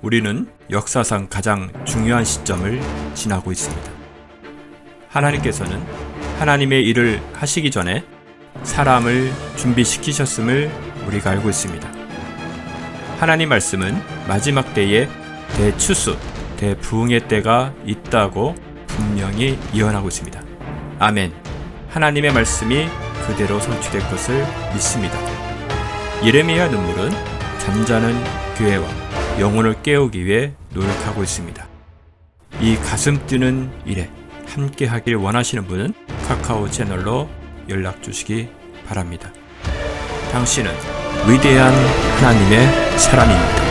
우리는 역사상 가장 중요한 시점을 지나고 있습니다. 하나님께서는 하나님의 일을 하시기 전에 사람을 준비시키셨음을 우리가 알고 있습니다. 하나님 말씀은 마지막 때에 대추수, 대부흥의 때가 있다고 분명히 예언하고 있습니다. 아멘. 하나님의 말씀이 그대로 성취될 것을 믿습니다. 예레미야 눈물은 잠자는 교회와 영혼을 깨우기 위해 노력하고 있습니다. 이 가슴 뛰는 일에 함께 하길 원하시는 분은 카카오 채널로 연락 주시기 바랍니다. 당신은 위대한 하나님의 사람입니다.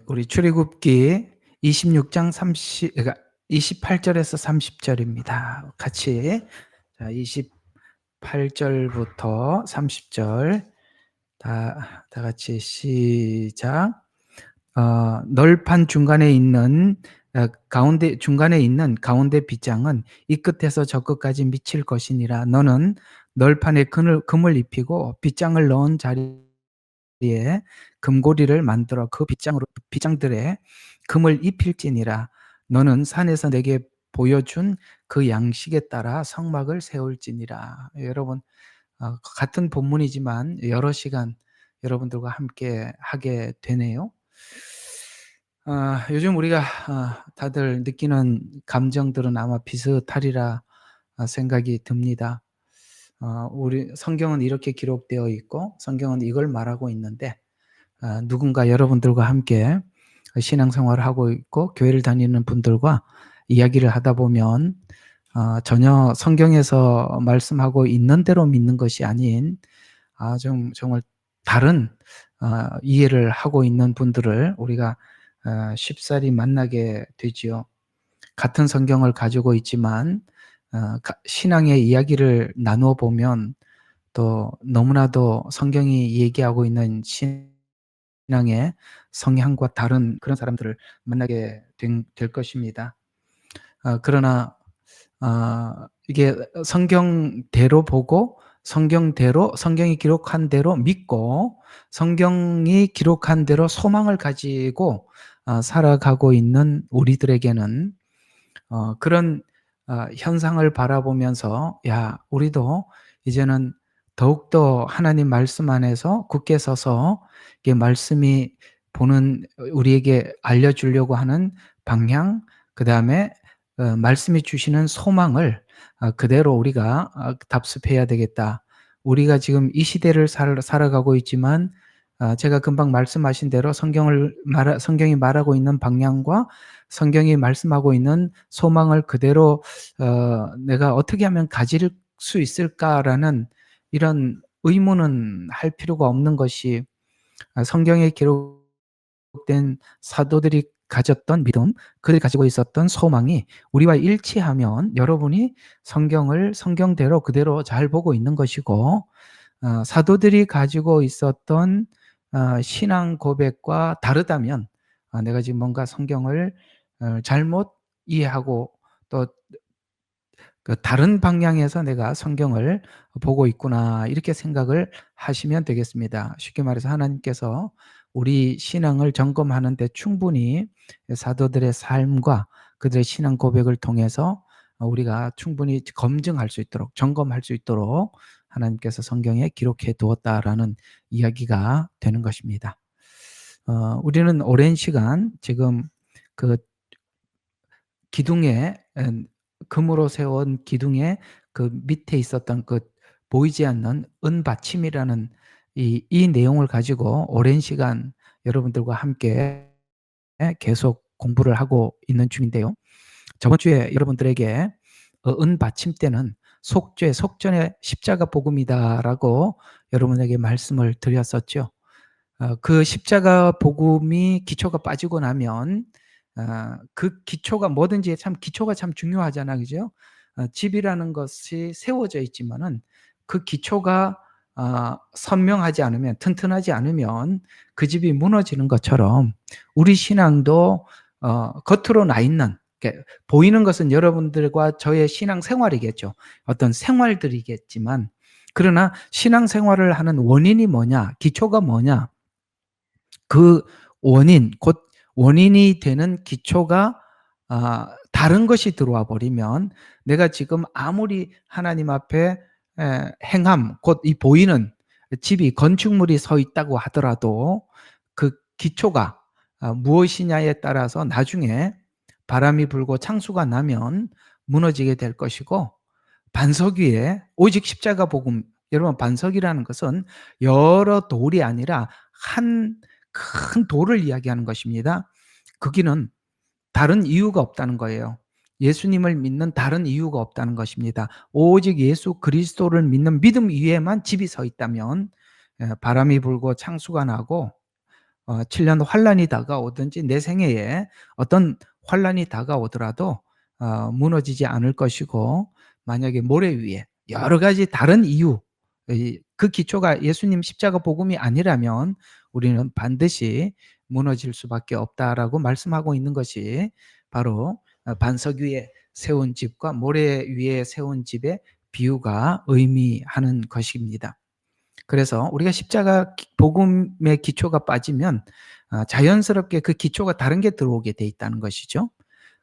우리 출애굽기 26장 28절에서 30절입니다. 같이 28절부터 30절 다 같이 시작. 널판 중간에 있는 가운데 빗장은 이 끝에서 저 끝까지 미칠 것이니라. 너는 널판에 금을 입히고 빗장을 넣은 자리에 금고리를 만들어 그 빗장들에 금을 입힐지니라. 너는 산에서 내게 보여준 그 양식에 따라 성막을 세울지니라. 여러분, 같은 본문이지만 여러 시간 여러분들과 함께 하게 되네요. 요즘 우리가 다들 느끼는 감정들은 아마 비슷하리라 생각이 듭니다. 우리 성경은 이렇게 기록되어 있고 성경은 이걸 말하고 있는데, 누군가 여러분들과 함께 신앙생활을 하고 있고 교회를 다니는 분들과 이야기를 하다 보면 전혀 성경에서 말씀하고 있는 대로 믿는 것이 아닌 정말 다른 이해를 하고 있는 분들을 우리가 쉽사리 만나게 되지요. 같은 성경을 가지고 있지만 신앙의 이야기를 나누어 보면 또 너무나도 성경이 얘기하고 있는 신앙의 성향과 다른 그런 사람들을 만나게 될 것입니다. 그러나 이게 성경대로 보고 성경이 기록한 대로 믿고 성경이 기록한 대로 소망을 가지고 살아가고 있는 우리들에게는 그런 현상을 바라보면서 우리도 이제는 더욱더 하나님 말씀 안에서 굳게 서서 이게 말씀이 우리에게 알려주려고 하는 방향, 그 다음에 말씀이 주시는 소망을 그대로 우리가 답습해야 되겠다. 우리가 지금 이 시대를 살아가고 있지만 제가 금방 말씀하신 대로 성경이 말하고 있는 방향과 성경이 말씀하고 있는 소망을 그대로 내가 어떻게 하면 가질 수 있을까라는 이런 의문은 할 필요가 없는 것이, 성경에 기록된 사도들이 가졌던 믿음, 그들이 가지고 있었던 소망이 우리와 일치하면 여러분이 성경을 성경대로 그대로 잘 보고 있는 것이고, 사도들이 가지고 있었던 신앙 고백과 다르다면 내가 지금 뭔가 성경을 잘못 이해하고 또 다른 방향에서 내가 성경을 보고 있구나, 이렇게 생각을 하시면 되겠습니다. 쉽게 말해서 하나님께서 우리 신앙을 점검하는 데 충분히 사도들의 삶과 그들의 신앙 고백을 통해서 우리가 충분히 검증할 수 있도록, 점검할 수 있도록 하나님께서 성경에 기록해 두었다라는 이야기가 되는 것입니다. 우리는 오랜 시간 지금 그 기둥에, 금으로 세운 기둥에 그 밑에 있었던 그 보이지 않는 은받침이라는 이 내용을 가지고 오랜 시간 여러분들과 함께 계속 공부를 하고 있는 중인데요. 저번 주에 여러분들에게 은받침대는 속전의 십자가 복음이다라고 여러분에게 말씀을 드렸었죠. 그 십자가 복음이 기초가 빠지고 나면 그 기초가 뭐든지 기초가 참 중요하잖아, 그죠? 집이라는 것이 세워져 있지만은 그 기초가 선명하지 않으면, 튼튼하지 않으면 그 집이 무너지는 것처럼 우리 신앙도 겉으로 나 있는, 보이는 것은 여러분들과 저의 신앙 생활이겠죠. 어떤 생활들이겠지만, 그러나 신앙 생활을 하는 원인이 뭐냐, 기초가 뭐냐, 그 원인, 곧 원인이 되는 기초가 다른 것이 들어와 버리면 내가 지금 아무리 하나님 앞에 행함, 곧 이 보이는 집이, 건축물이 서 있다고 하더라도 그 기초가 무엇이냐에 따라서 나중에 바람이 불고 창수가 나면 무너지게 될 것이고, 반석 위에 오직 십자가 복음, 여러분 반석이라는 것은 여러 돌이 아니라 한 큰 돌을 이야기하는 것입니다. 거기는 다른 이유가 없다는 거예요. 예수님을 믿는 다른 이유가 없다는 것입니다. 오직 예수 그리스도를 믿는 믿음 위에만 집이 서 있다면 바람이 불고 창수가 나고 7년 환란이 다가오든지 내 생애에 어떤 환란이 다가오더라도 무너지지 않을 것이고, 만약에 모래 위에 여러 가지 다른 이유, 그 기초가 예수님 십자가 복음이 아니라면 우리는 반드시 무너질 수밖에 없다라고 말씀하고 있는 것이 바로 반석 위에 세운 집과 모래 위에 세운 집의 비유가 의미하는 것입니다. 그래서 우리가 십자가 복음의 기초가 빠지면 자연스럽게 그 기초가 다른 게 들어오게 돼 있다는 것이죠.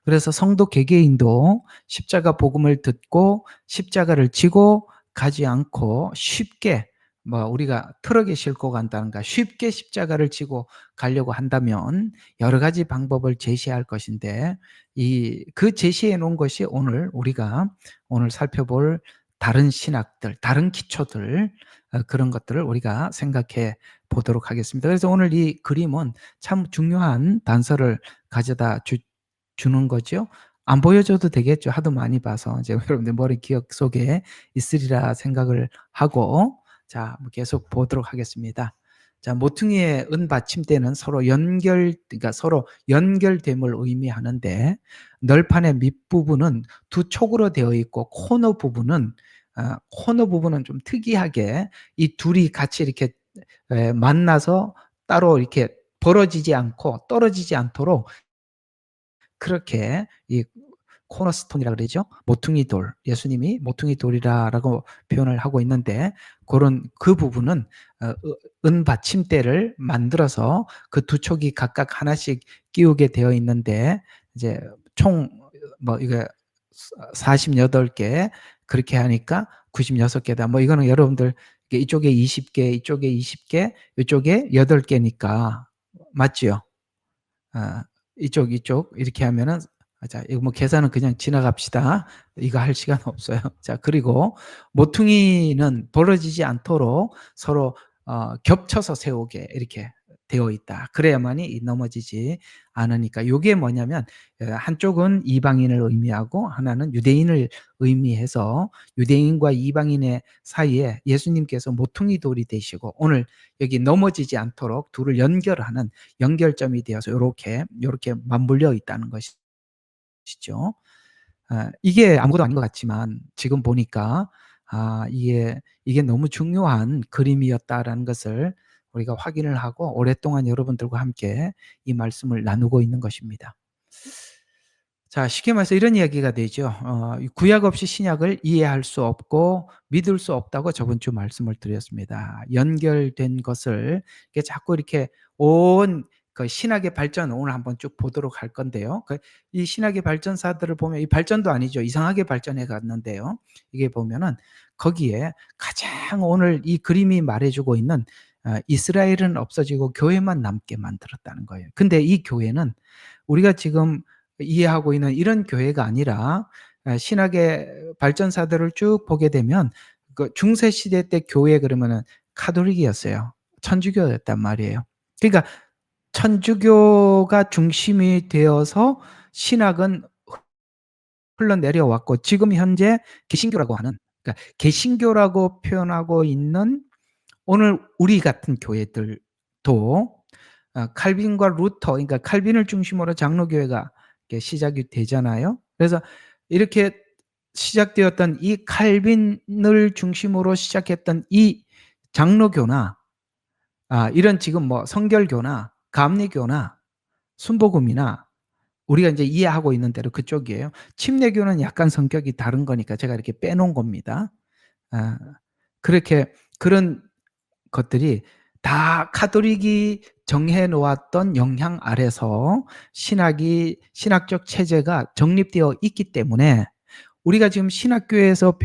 그래서 성도 개개인도 십자가 복음을 듣고 십자가를 지고 가지 않고 쉽게, 우리가 트럭에 싣고 간다는가, 쉽게 십자가를 지고 가려고 한다면 여러 가지 방법을 제시할 것인데, 그 제시해 놓은 것이 우리가 오늘 살펴볼 다른 신학들, 다른 기초들, 그런 것들을 우리가 생각해 보도록 하겠습니다. 그래서 오늘 이 그림은 참 중요한 단서를 가져다 주는 거죠. 안 보여줘도 되겠죠. 하도 많이 봐서 이제 여러분들 머리 기억 속에 있으리라 생각을 하고, 자, 계속 보도록 하겠습니다. 자, 모퉁이의 은 받침대는 그러니까 서로 연결됨을 의미하는데, 널판의 밑부분은 두 촉으로 되어 있고 코너 부분은 좀 특이하게 이 둘이 같이 이렇게 만나서 따로 이렇게 벌어지지 않고 떨어지지 않도록 그렇게 이 코너스톤이라 그러죠. 모퉁이 돌, 예수님이 모퉁이 돌이라고 표현을 하고 있는데, 그 부분은 은 받침대를 만들어서 그 두 촉이 각각 하나씩 끼우게 되어 있는데, 이제 총 이게 48개 그렇게 하니까 96개다. 이거는 여러분들 이쪽에 20개, 이쪽에 20개, 이쪽에 8개니까 맞지요? 이쪽 이렇게 하면은, 자, 이거 계산은 그냥 지나갑시다. 이거 할 시간 없어요. 자, 그리고 모퉁이는 벌어지지 않도록 서로 겹쳐서 세우게 이렇게 되어 있다. 그래야만이 넘어지지 않으니까. 요게 뭐냐면, 한쪽은 이방인을 의미하고 하나는 유대인을 의미해서 유대인과 이방인의 사이에 예수님께서 모퉁이 돌이 되시고, 오늘 여기 넘어지지 않도록 둘을 연결하는 연결점이 되어서 요렇게 맞물려 있다는 것이죠. 이게 아무것도 아닌 것 같지만 지금 보니까 이게 너무 중요한 그림이었다라는 것을 우리가 확인을 하고 오랫동안 여러분들과 함께 이 말씀을 나누고 있는 것입니다. 자, 쉽게 말해서 이런 이야기가 되죠. 구약 없이 신약을 이해할 수 없고 믿을 수 없다고 저번 주 말씀을 드렸습니다. 연결된 것을 자꾸 이렇게 그 신학의 발전, 오늘 한번 쭉 보도록 할 건데요. 이 신학의 발전사들을 보면, 이 발전도 아니죠. 이상하게 발전해 갔는데요. 이게 보면은 거기에 가장 오늘 이 그림이 말해주고 있는 이스라엘은 없어지고 교회만 남게 만들었다는 거예요. 근데 이 교회는 우리가 지금 이해하고 있는 이런 교회가 아니라, 신학의 발전사들을 쭉 보게 되면 그 중세 시대 때 교회 그러면은 카톨릭이었어요. 천주교였단 말이에요. 그러니까 천주교가 중심이 되어서 신학은 흘러내려왔고, 지금 현재 개신교라고 하는, 그러니까 개신교라고 표현하고 있는 오늘 우리 같은 교회들도 칼빈과 루터, 그러니까 칼빈을 중심으로 장로교회가 시작이 되잖아요. 그래서 이렇게 시작되었던 이 칼빈을 중심으로 시작했던 이 장로교나 이런 지금 성결교나 감리교나 순복음이나 우리가 이제 이해하고 있는 대로 그쪽이에요. 침례교는 약간 성격이 다른 거니까 제가 이렇게 빼놓은 겁니다. 아, 그렇게 그런 것들이 다 가톨릭이 정해 놓았던 영향 아래서 신학적 체제가 정립되어 있기 때문에 우리가 지금 신학교에서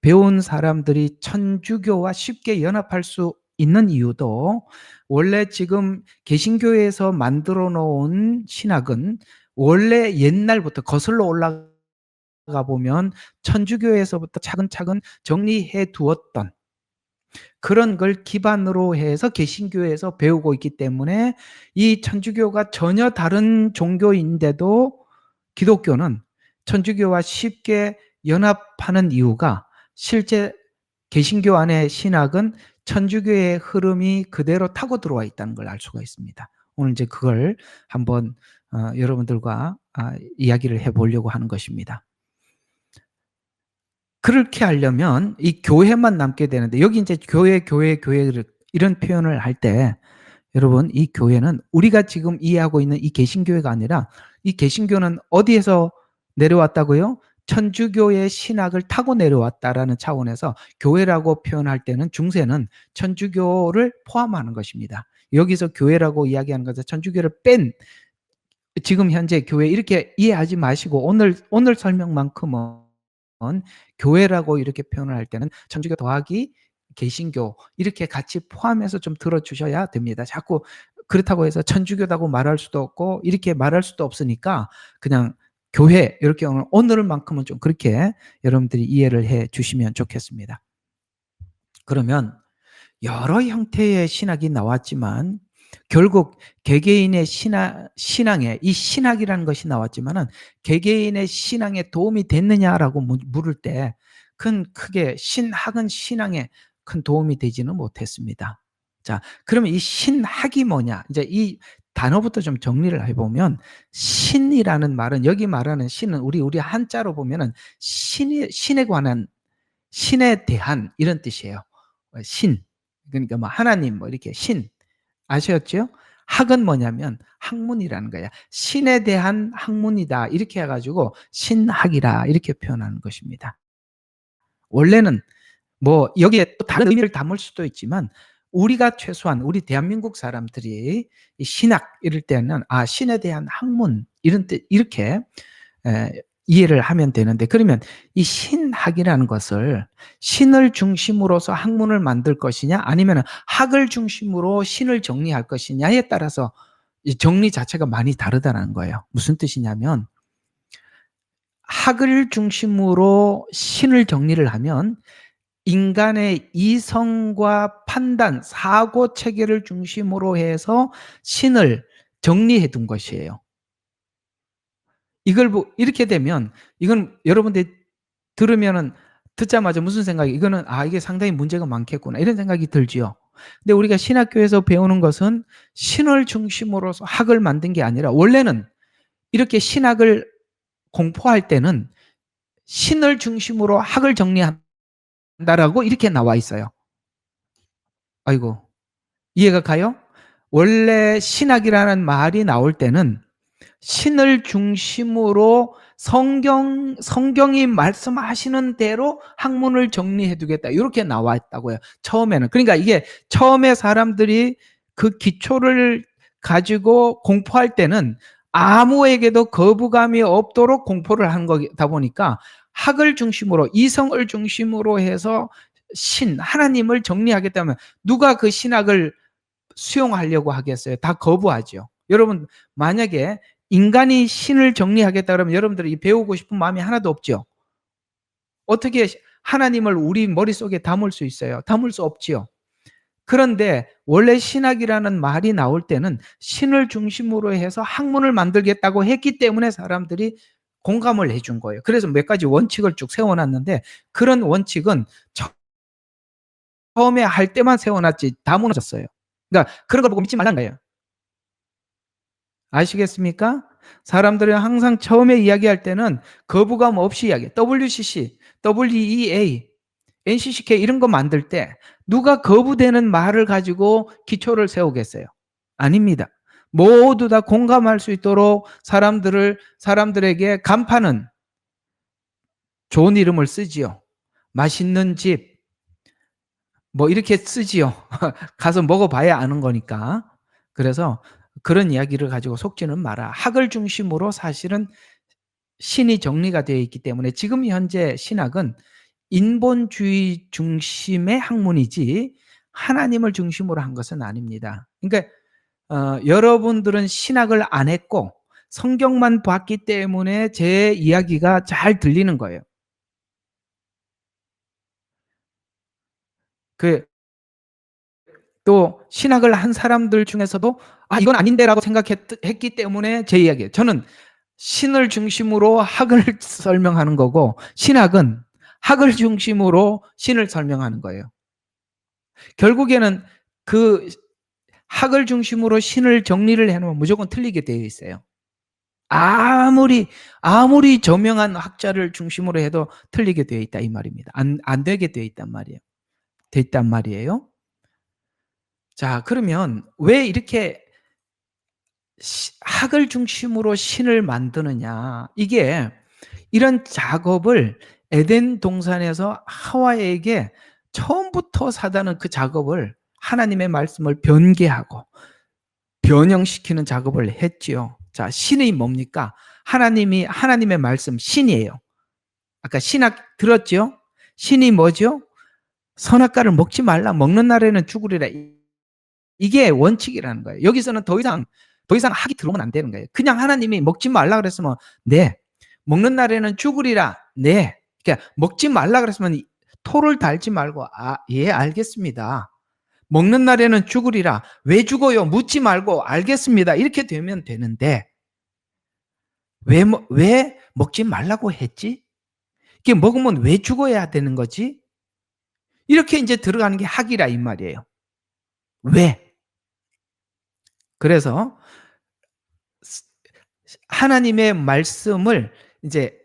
배운 사람들이 천주교와 쉽게 연합할 수 있는 이유도 원래 지금 개신교에서 만들어 놓은 신학은 원래 옛날부터 거슬러 올라가 보면 천주교에서부터 차근차근 정리해 두었던 그런 걸 기반으로 해서 개신교에서 배우고 있기 때문에 이 천주교가 전혀 다른 종교인데도 기독교는 천주교와 쉽게 연합하는 이유가 실제 개신교 안의 신학은 천주교의 흐름이 그대로 타고 들어와 있다는 걸 알 수가 있습니다. 오늘 이제 그걸 한번 여러분들과 이야기를 해보려고 하는 것입니다. 그렇게 하려면 이 교회만 남게 되는데 여기 이제 교회를 이런 표현을 할 때 여러분 이 교회는 우리가 지금 이해하고 있는 이 개신교회가 아니라 이 개신교는 어디에서 내려왔다고요? 천주교의 신학을 타고 내려왔다라는 차원에서 교회라고 표현할 때는 중세는 천주교를 포함하는 것입니다. 여기서 교회라고 이야기하는 것은 천주교를 뺀 지금 현재 교회 이렇게 이해하지 마시고 오늘 설명만큼은 교회라고 이렇게 표현을 할 때는 천주교 더하기 개신교 이렇게 같이 포함해서 좀 들어주셔야 됩니다. 자꾸 그렇다고 해서 천주교다고 말할 수도 없고 이렇게 말할 수도 없으니까 그냥 교회 이렇게 오늘만큼은 좀 그렇게 여러분들이 이해를 해 주시면 좋겠습니다. 그러면 여러 형태의 신학이 나왔지만 결국 개개인의 신앙에 이 신학이라는 것이 나왔지만은 개개인의 신앙에 도움이 됐느냐라고 물을 때 크게 신학은 신앙에 큰 도움이 되지는 못했습니다. 자, 그러면 이 신학이 뭐냐? 이제 이 단어부터 좀 정리를 해보면 신이라는 말은 여기 말하는 신은 우리 한자로 보면은 신에 관한 신에 대한 이런 뜻이에요. 신 그러니까 뭐 하나님 뭐 이렇게 신 아셨죠? 학은 뭐냐면 학문이라는 거야. 신에 대한 학문이다 이렇게 해가지고 신학이라 이렇게 표현하는 것입니다. 원래는 뭐 여기에 또 다른 의미를 담을 수도 있지만 우리가 최소한 우리 대한민국 사람들이 이 신학 이럴 때는 신에 대한 학문 이런 뜻 이렇게 이해를 하면 되는데 그러면 이 신학이라는 것을 신을 중심으로서 학문을 만들 것이냐 아니면 학을 중심으로 신을 정리할 것이냐에 따라서 이 정리 자체가 많이 다르다는 거예요. 무슨 뜻이냐면 학을 중심으로 신을 정리를 하면 인간의 이성과 판단, 사고 체계를 중심으로 해서 신을 정리해 둔 것이에요. 이걸 이렇게 되면 이건 여러분들이 들으면은 듣자마자 무슨 생각이 이거는 이게 상당히 문제가 많겠구나 이런 생각이 들지요. 근데 우리가 신학교에서 배우는 것은 신을 중심으로서 학을 만든 게 아니라 원래는 이렇게 신학을 공포할 때는 신을 중심으로 학을 정리한다라고 이렇게 나와 있어요. 아이고 이해가 가요? 원래 신학이라는 말이 나올 때는 신을 중심으로 성경이 말씀하시는 대로 학문을 정리해 두겠다. 이렇게 나와 있다고요. 처음에는. 그러니까 이게 처음에 사람들이 그 기초를 가지고 공포할 때는 아무에게도 거부감이 없도록 공포를 한 거다 보니까 학을 중심으로 이성을 중심으로 해서 하나님을 정리하겠다면 누가 그 신학을 수용하려고 하겠어요? 다 거부하죠. 여러분 만약에 인간이 신을 정리하겠다 그러면 여러분들이 배우고 싶은 마음이 하나도 없죠. 어떻게 하나님을 우리 머릿속에 담을 수 있어요? 담을 수 없지요. 그런데 원래 신학이라는 말이 나올 때는 신을 중심으로 해서 학문을 만들겠다고 했기 때문에 사람들이 공감을 해준 거예요. 그래서 몇 가지 원칙을 쭉 세워놨는데 그런 원칙은 처음에 할 때만 세워놨지 다 무너졌어요. 그러니까 그런 걸 보고 믿지 말라는 거예요. 아시겠습니까? 사람들이 항상 처음에 이야기할 때는 거부감 없이 이야기해. WCC, WEA, NCCK 이런 거 만들 때 누가 거부되는 말을 가지고 기초를 세우겠어요? 아닙니다. 모두 다 공감할 수 있도록 사람들에게 간판은 좋은 이름을 쓰지요. 맛있는 집, 뭐 이렇게 쓰지요. 가서 먹어봐야 아는 거니까. 그래서 그런 이야기를 가지고 속지는 마라. 학을 중심으로 사실은 신이 정리가 되어 있기 때문에 지금 현재 신학은 인본주의 중심의 학문이지 하나님을 중심으로 한 것은 아닙니다. 그러니까 여러분들은 신학을 안 했고 성경만 봤기 때문에 제 이야기가 잘 들리는 거예요. 또 신학을 한 사람들 중에서도 이건 아닌데라고 생각했기 때문에 제 이야기예요. 저는 신을 중심으로 학을 설명하는 거고 신학은 학을 중심으로 신을 설명하는 거예요. 결국에는 그 학을 중심으로 신을 정리를 해놓으면 무조건 틀리게 되어 있어요. 아무리 저명한 학자를 중심으로 해도 틀리게 되어 있다 이 말입니다. 안 되게 되어 있단 말이에요. 돼 있단 말이에요. 자, 그러면 왜 이렇게 학을 중심으로 신을 만드느냐? 이게 이런 작업을 에덴 동산에서 하와에게 처음부터 사단은 그 작업을 하나님의 말씀을 변개하고 변형시키는 작업을 했지요. 자, 신이 뭡니까? 하나님의 말씀 신이에요. 아까 신학 들었죠? 신이 뭐죠? 선악과를 먹지 말라. 먹는 날에는 죽으리라. 이게 원칙이라는 거예요. 여기서는 더 이상 학이 들어오면 안 되는 거예요. 그냥 하나님이 먹지 말라 그랬으면 네. 먹는 날에는 죽으리라. 네. 그러니까 먹지 말라 그랬으면 토를 달지 말고 예, 알겠습니다. 먹는 날에는 죽으리라. 왜 죽어요? 묻지 말고 알겠습니다. 이렇게 되면 되는데 왜 먹지 말라고 했지? 이게 먹으면 왜 죽어야 되는 거지? 이렇게 이제 들어가는 게 학이라 이 말이에요. 왜? 그래서 하나님의 말씀을 이제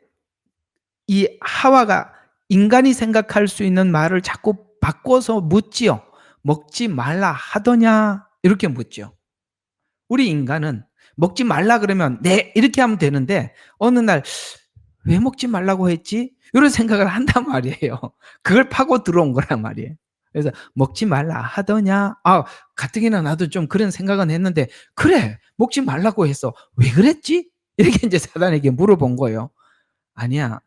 이 하와가 인간이 생각할 수 있는 말을 자꾸 바꿔서 묻지요. 먹지 말라 하더냐? 이렇게 묻죠. 우리 인간은 먹지 말라 그러면 네 이렇게 하면 되는데 어느 날 왜 먹지 말라고 했지? 이런 생각을 한단 말이에요. 그걸 파고 들어온 거란 말이에요. 그래서 먹지 말라 하더냐? 가뜩이나 나도 좀 그런 생각은 했는데 그래 먹지 말라고 했어. 왜 그랬지? 이렇게 이제 사단에게 물어본 거예요. 아니야.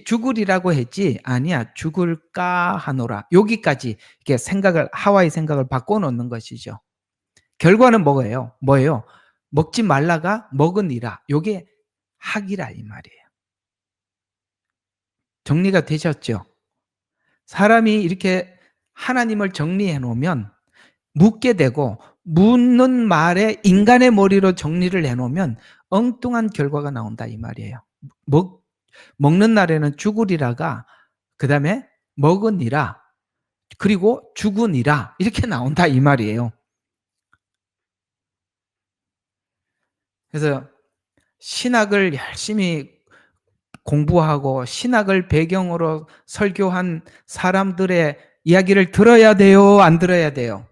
죽으리라고 했지 아니야 죽을까 하노라. 여기까지 이렇게 하와의 생각을 바꿔놓는 것이죠. 결과는 뭐예요? 먹지 말라가 먹으니라. 요게 학이라 이 말이에요. 정리가 되셨죠? 사람이 이렇게 하나님을 정리해 놓으면 묻게 되고 묻는 말에 인간의 머리로 정리를 해 놓으면 엉뚱한 결과가 나온다 이 말이에요. 먹는 날에는 죽으리라가 그다음에 먹으니라 그리고 죽으니라 이렇게 나온다 이 말이에요. 그래서 신학을 열심히 공부하고 신학을 배경으로 설교한 사람들의 이야기를 들어야 돼요? 안 들어야 돼요?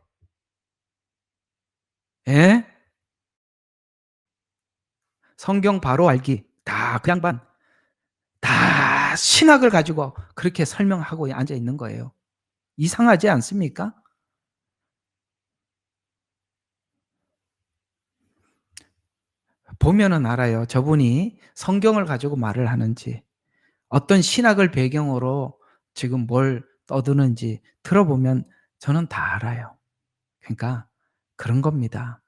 예? 성경 바로 알기. 다 그 양반. 다 신학을 가지고 그렇게 설명하고 앉아 있는 거예요. 이상하지 않습니까? 보면은 알아요. 저분이 성경을 가지고 말을 하는지 어떤 신학을 배경으로 지금 뭘 떠드는지 들어보면 저는 다 알아요. 그러니까 그런 겁니다.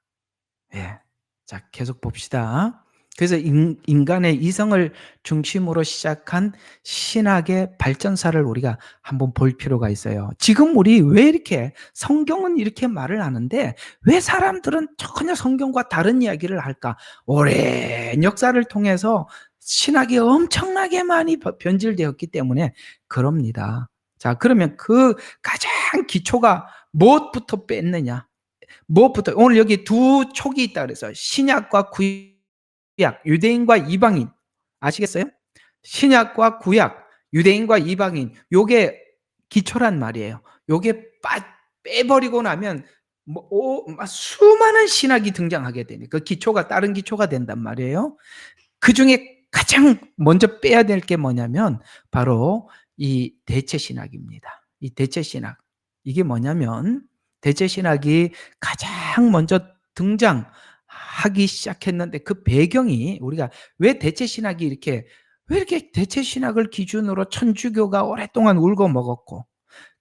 예. 자, 계속 봅시다. 그래서 인간의 이성을 중심으로 시작한 신학의 발전사를 우리가 한번 볼 필요가 있어요. 지금 우리 왜 이렇게 성경은 이렇게 말을 하는데 왜 사람들은 전혀 성경과 다른 이야기를 할까? 오랜 역사를 통해서 신학이 엄청나게 많이 변질되었기 때문에 그럽니다. 자, 그러면 그 가장 기초가 무엇부터 뺐느냐? 무엇부터 오늘 여기 두 촉이 있다 그래서 신약과 구약, 유대인과 이방인 아시겠어요? 신약과 구약, 유대인과 이방인 요게 기초란 말이에요. 요게 빼버리고 나면 수많은 신학이 등장하게 되니 그 기초가 다른 기초가 된단 말이에요. 그중에 가장 먼저 빼야 될 게 뭐냐면 바로 이 대체 신학입니다. 이 대체 신학. 이게 뭐냐면 대체 신학이 가장 먼저 등장하기 시작했는데 그 배경이 우리가 왜 대체 신학이 왜 이렇게 대체 신학을 기준으로 천주교가 오랫동안 울고 먹었고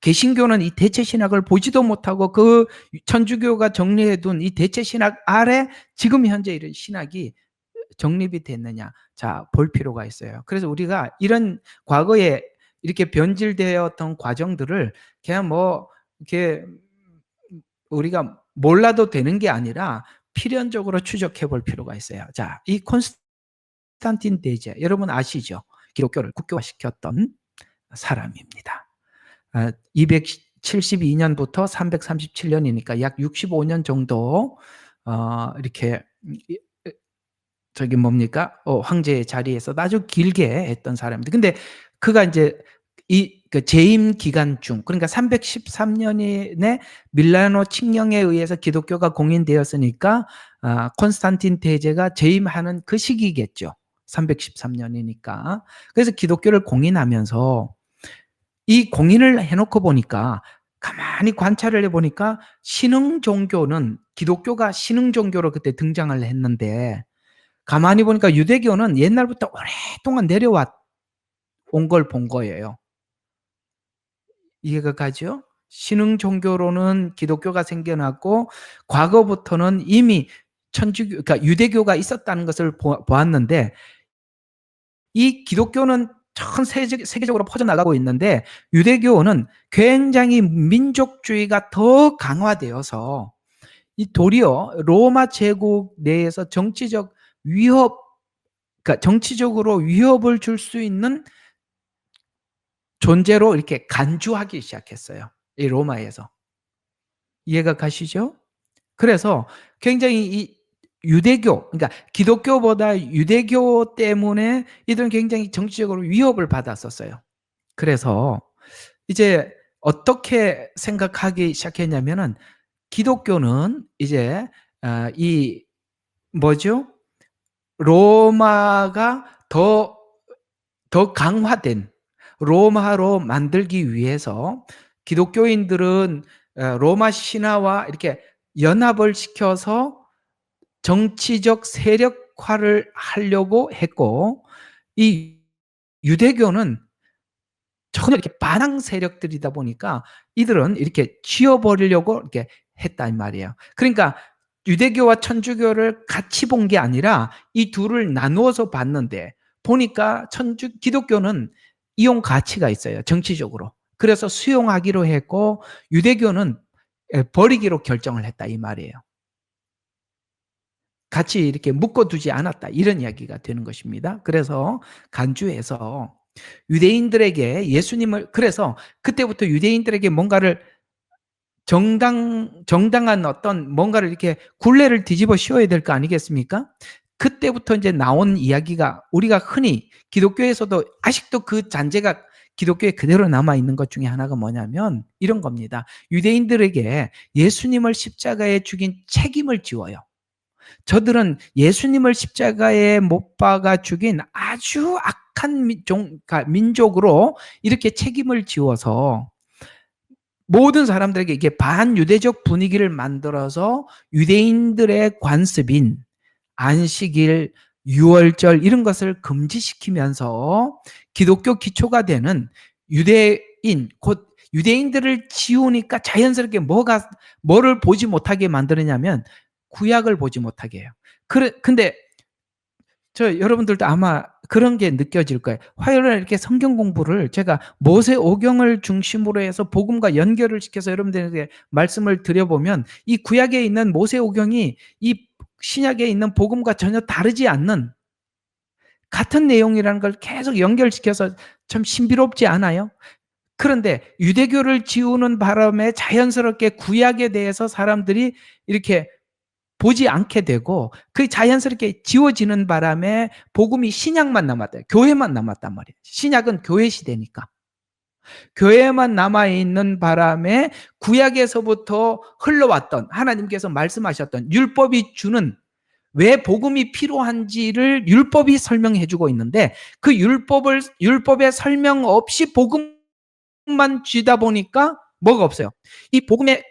개신교는 이 대체 신학을 보지도 못하고 그 천주교가 정리해둔 이 대체 신학 아래 지금 현재 이런 신학이 정립이 됐느냐. 자, 볼 필요가 있어요. 그래서 우리가 이런 과거에 이렇게 변질되었던 과정들을 그냥 이렇게 우리가 몰라도 되는 게 아니라 필연적으로 추적해 볼 필요가 있어요. 자, 이 콘스탄틴 대제, 여러분 아시죠? 기독교를 국교화시켰던 사람입니다. 272년부터 337년이니까 약 65년 정도 이렇게 황제의 자리에서 아주 길게 했던 사람입니다. 근데 그가 이제 그 재임 기간 중, 그러니까 313년에 밀라노 칙령에 의해서 기독교가 공인되었으니까 콘스탄틴 대제가 재임하는 그 시기겠죠. 313년이니까. 그래서 기독교를 공인하면서 이 공인을 해놓고 보니까 가만히 관찰을 해보니까 신흥 종교는 기독교가 신흥 종교로 그때 등장을 했는데 가만히 보니까 유대교는 옛날부터 오랫동안 내려온 걸 본 거예요. 이해가 가죠? 신흥 종교로는 기독교가 생겨났고 과거부터는 이미 그러니까 유대교가 있었다는 것을 보았는데 이 기독교는 전 세계적으로 퍼져나가고 있는데 유대교는 굉장히 민족주의가 더 강화되어서 이 도리어 로마 제국 내에서 정치적 위협, 그러니까 정치적으로 위협을 줄 수 있는 존재로 이렇게 간주하기 시작했어요. 이 로마에서. 이해가 가시죠? 그래서 굉장히 이 유대교, 그러니까 기독교보다 유대교 때문에 이들은 굉장히 정치적으로 위협을 받았었어요. 그래서 이제 어떻게 생각하기 시작했냐면은 기독교는 이제 이 로마가 더 강화된 로마로 만들기 위해서 기독교인들은 로마 신화와 이렇게 연합을 시켜서 정치적 세력화를 하려고 했고 이 유대교는 전혀 이렇게 반항 세력들이다 보니까 이들은 이렇게 지워버리려고 이렇게 했단 말이에요. 그러니까 유대교와 천주교를 같이 본 게 아니라 이 둘을 나누어서 봤는데 보니까 기독교는 이용 가치가 있어요. 정치적으로. 그래서 수용하기로 했고 유대교는 버리기로 결정을 했다 이 말이에요. 같이 이렇게 묶어두지 않았다 이런 이야기가 되는 것입니다. 그래서 간주해서 유대인들에게 예수님을, 그래서 그때부터 유대인들에게 뭔가를 정당한 어떤 뭔가를 이렇게 굴레를 뒤집어 씌워야 될 거 아니겠습니까? 그때부터 이제 나온 이야기가 우리가 흔히 기독교에서도 아직도 그 잔재가 기독교에 그대로 남아있는 것 중에 하나가 뭐냐면 이런 겁니다. 유대인들에게 예수님을 십자가에 죽인 책임을 지워요. 저들은 예수님을 십자가에 못 박아 죽인 아주 악한 민족으로 이렇게 책임을 지워서 모든 사람들에게 이게 반유대적 분위기를 만들어서 유대인들의 관습인 안식일, 유월절 이런 것을 금지시키면서 기독교 기초가 되는 유대인, 곧 유대인들을 지우니까 자연스럽게 뭐를 보지 못하게 만드느냐면 구약을 보지 못하게 해요. 근데 여러분들도 아마 그런 게 느껴질 거예요. 화요일에 이렇게 성경 공부를 제가 모세오경을 중심으로 해서 복음과 연결을 시켜서 여러분들에게 말씀을 드려보면 이 구약에 있는 모세오경이 이 신약에 있는 복음과 전혀 다르지 않는 같은 내용이라는 걸 계속 연결시켜서 참 신비롭지 않아요? 그런데 유대교를 지우는 바람에 자연스럽게 구약에 대해서 사람들이 이렇게 보지 않게 되고 그 자연스럽게 지워지는 바람에 복음이 신약만 남았대요. 교회만 남았단 말이에요. 신약은 교회 시대니까. 교회에만 남아있는 바람에 구약에서부터 흘러왔던 하나님께서 말씀하셨던 율법이 주는 왜 복음이 필요한지를 율법이 설명해 주고 있는데 그 율법의 설명 없이 복음만 쥐다 보니까 뭐가 없어요. 이 복음의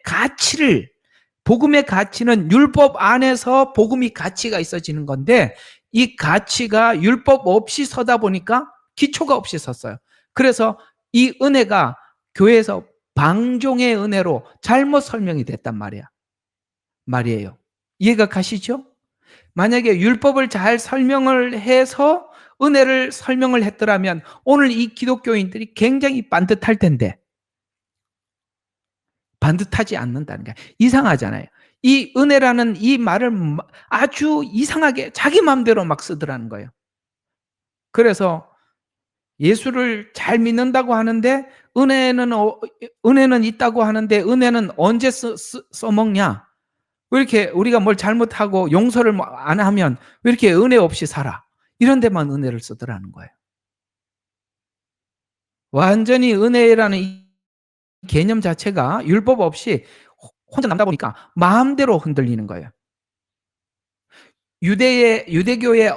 가치는 율법 안에서 복음이 가치가 있어지는 건데 이 가치가 율법 없이 서다 보니까 기초가 없이 섰어요. 그래서 이 은혜가 교회에서 방종의 은혜로 잘못 설명이 됐단 말이에요. 이해가 가시죠? 만약에 율법을 잘 설명을 해서 은혜를 설명을 했더라면 오늘 이 기독교인들이 굉장히 반듯할 텐데 반듯하지 않는다는 게 이상하잖아요. 이 은혜라는 이 말을 아주 이상하게 자기 마음대로 막 쓰더라는 거예요. 그래서 예수를 잘 믿는다고 하는데 은혜는 있다고 하는데 은혜는 언제 써먹냐? 왜 이렇게 우리가 뭘 잘못하고 용서를 안 하면 왜 이렇게 은혜 없이 살아? 이런 데만 은혜를 쓰더라는 거예요. 완전히 은혜라는 이 개념 자체가 율법 없이 혼자 남다 보니까 마음대로 흔들리는 거예요. 유대교의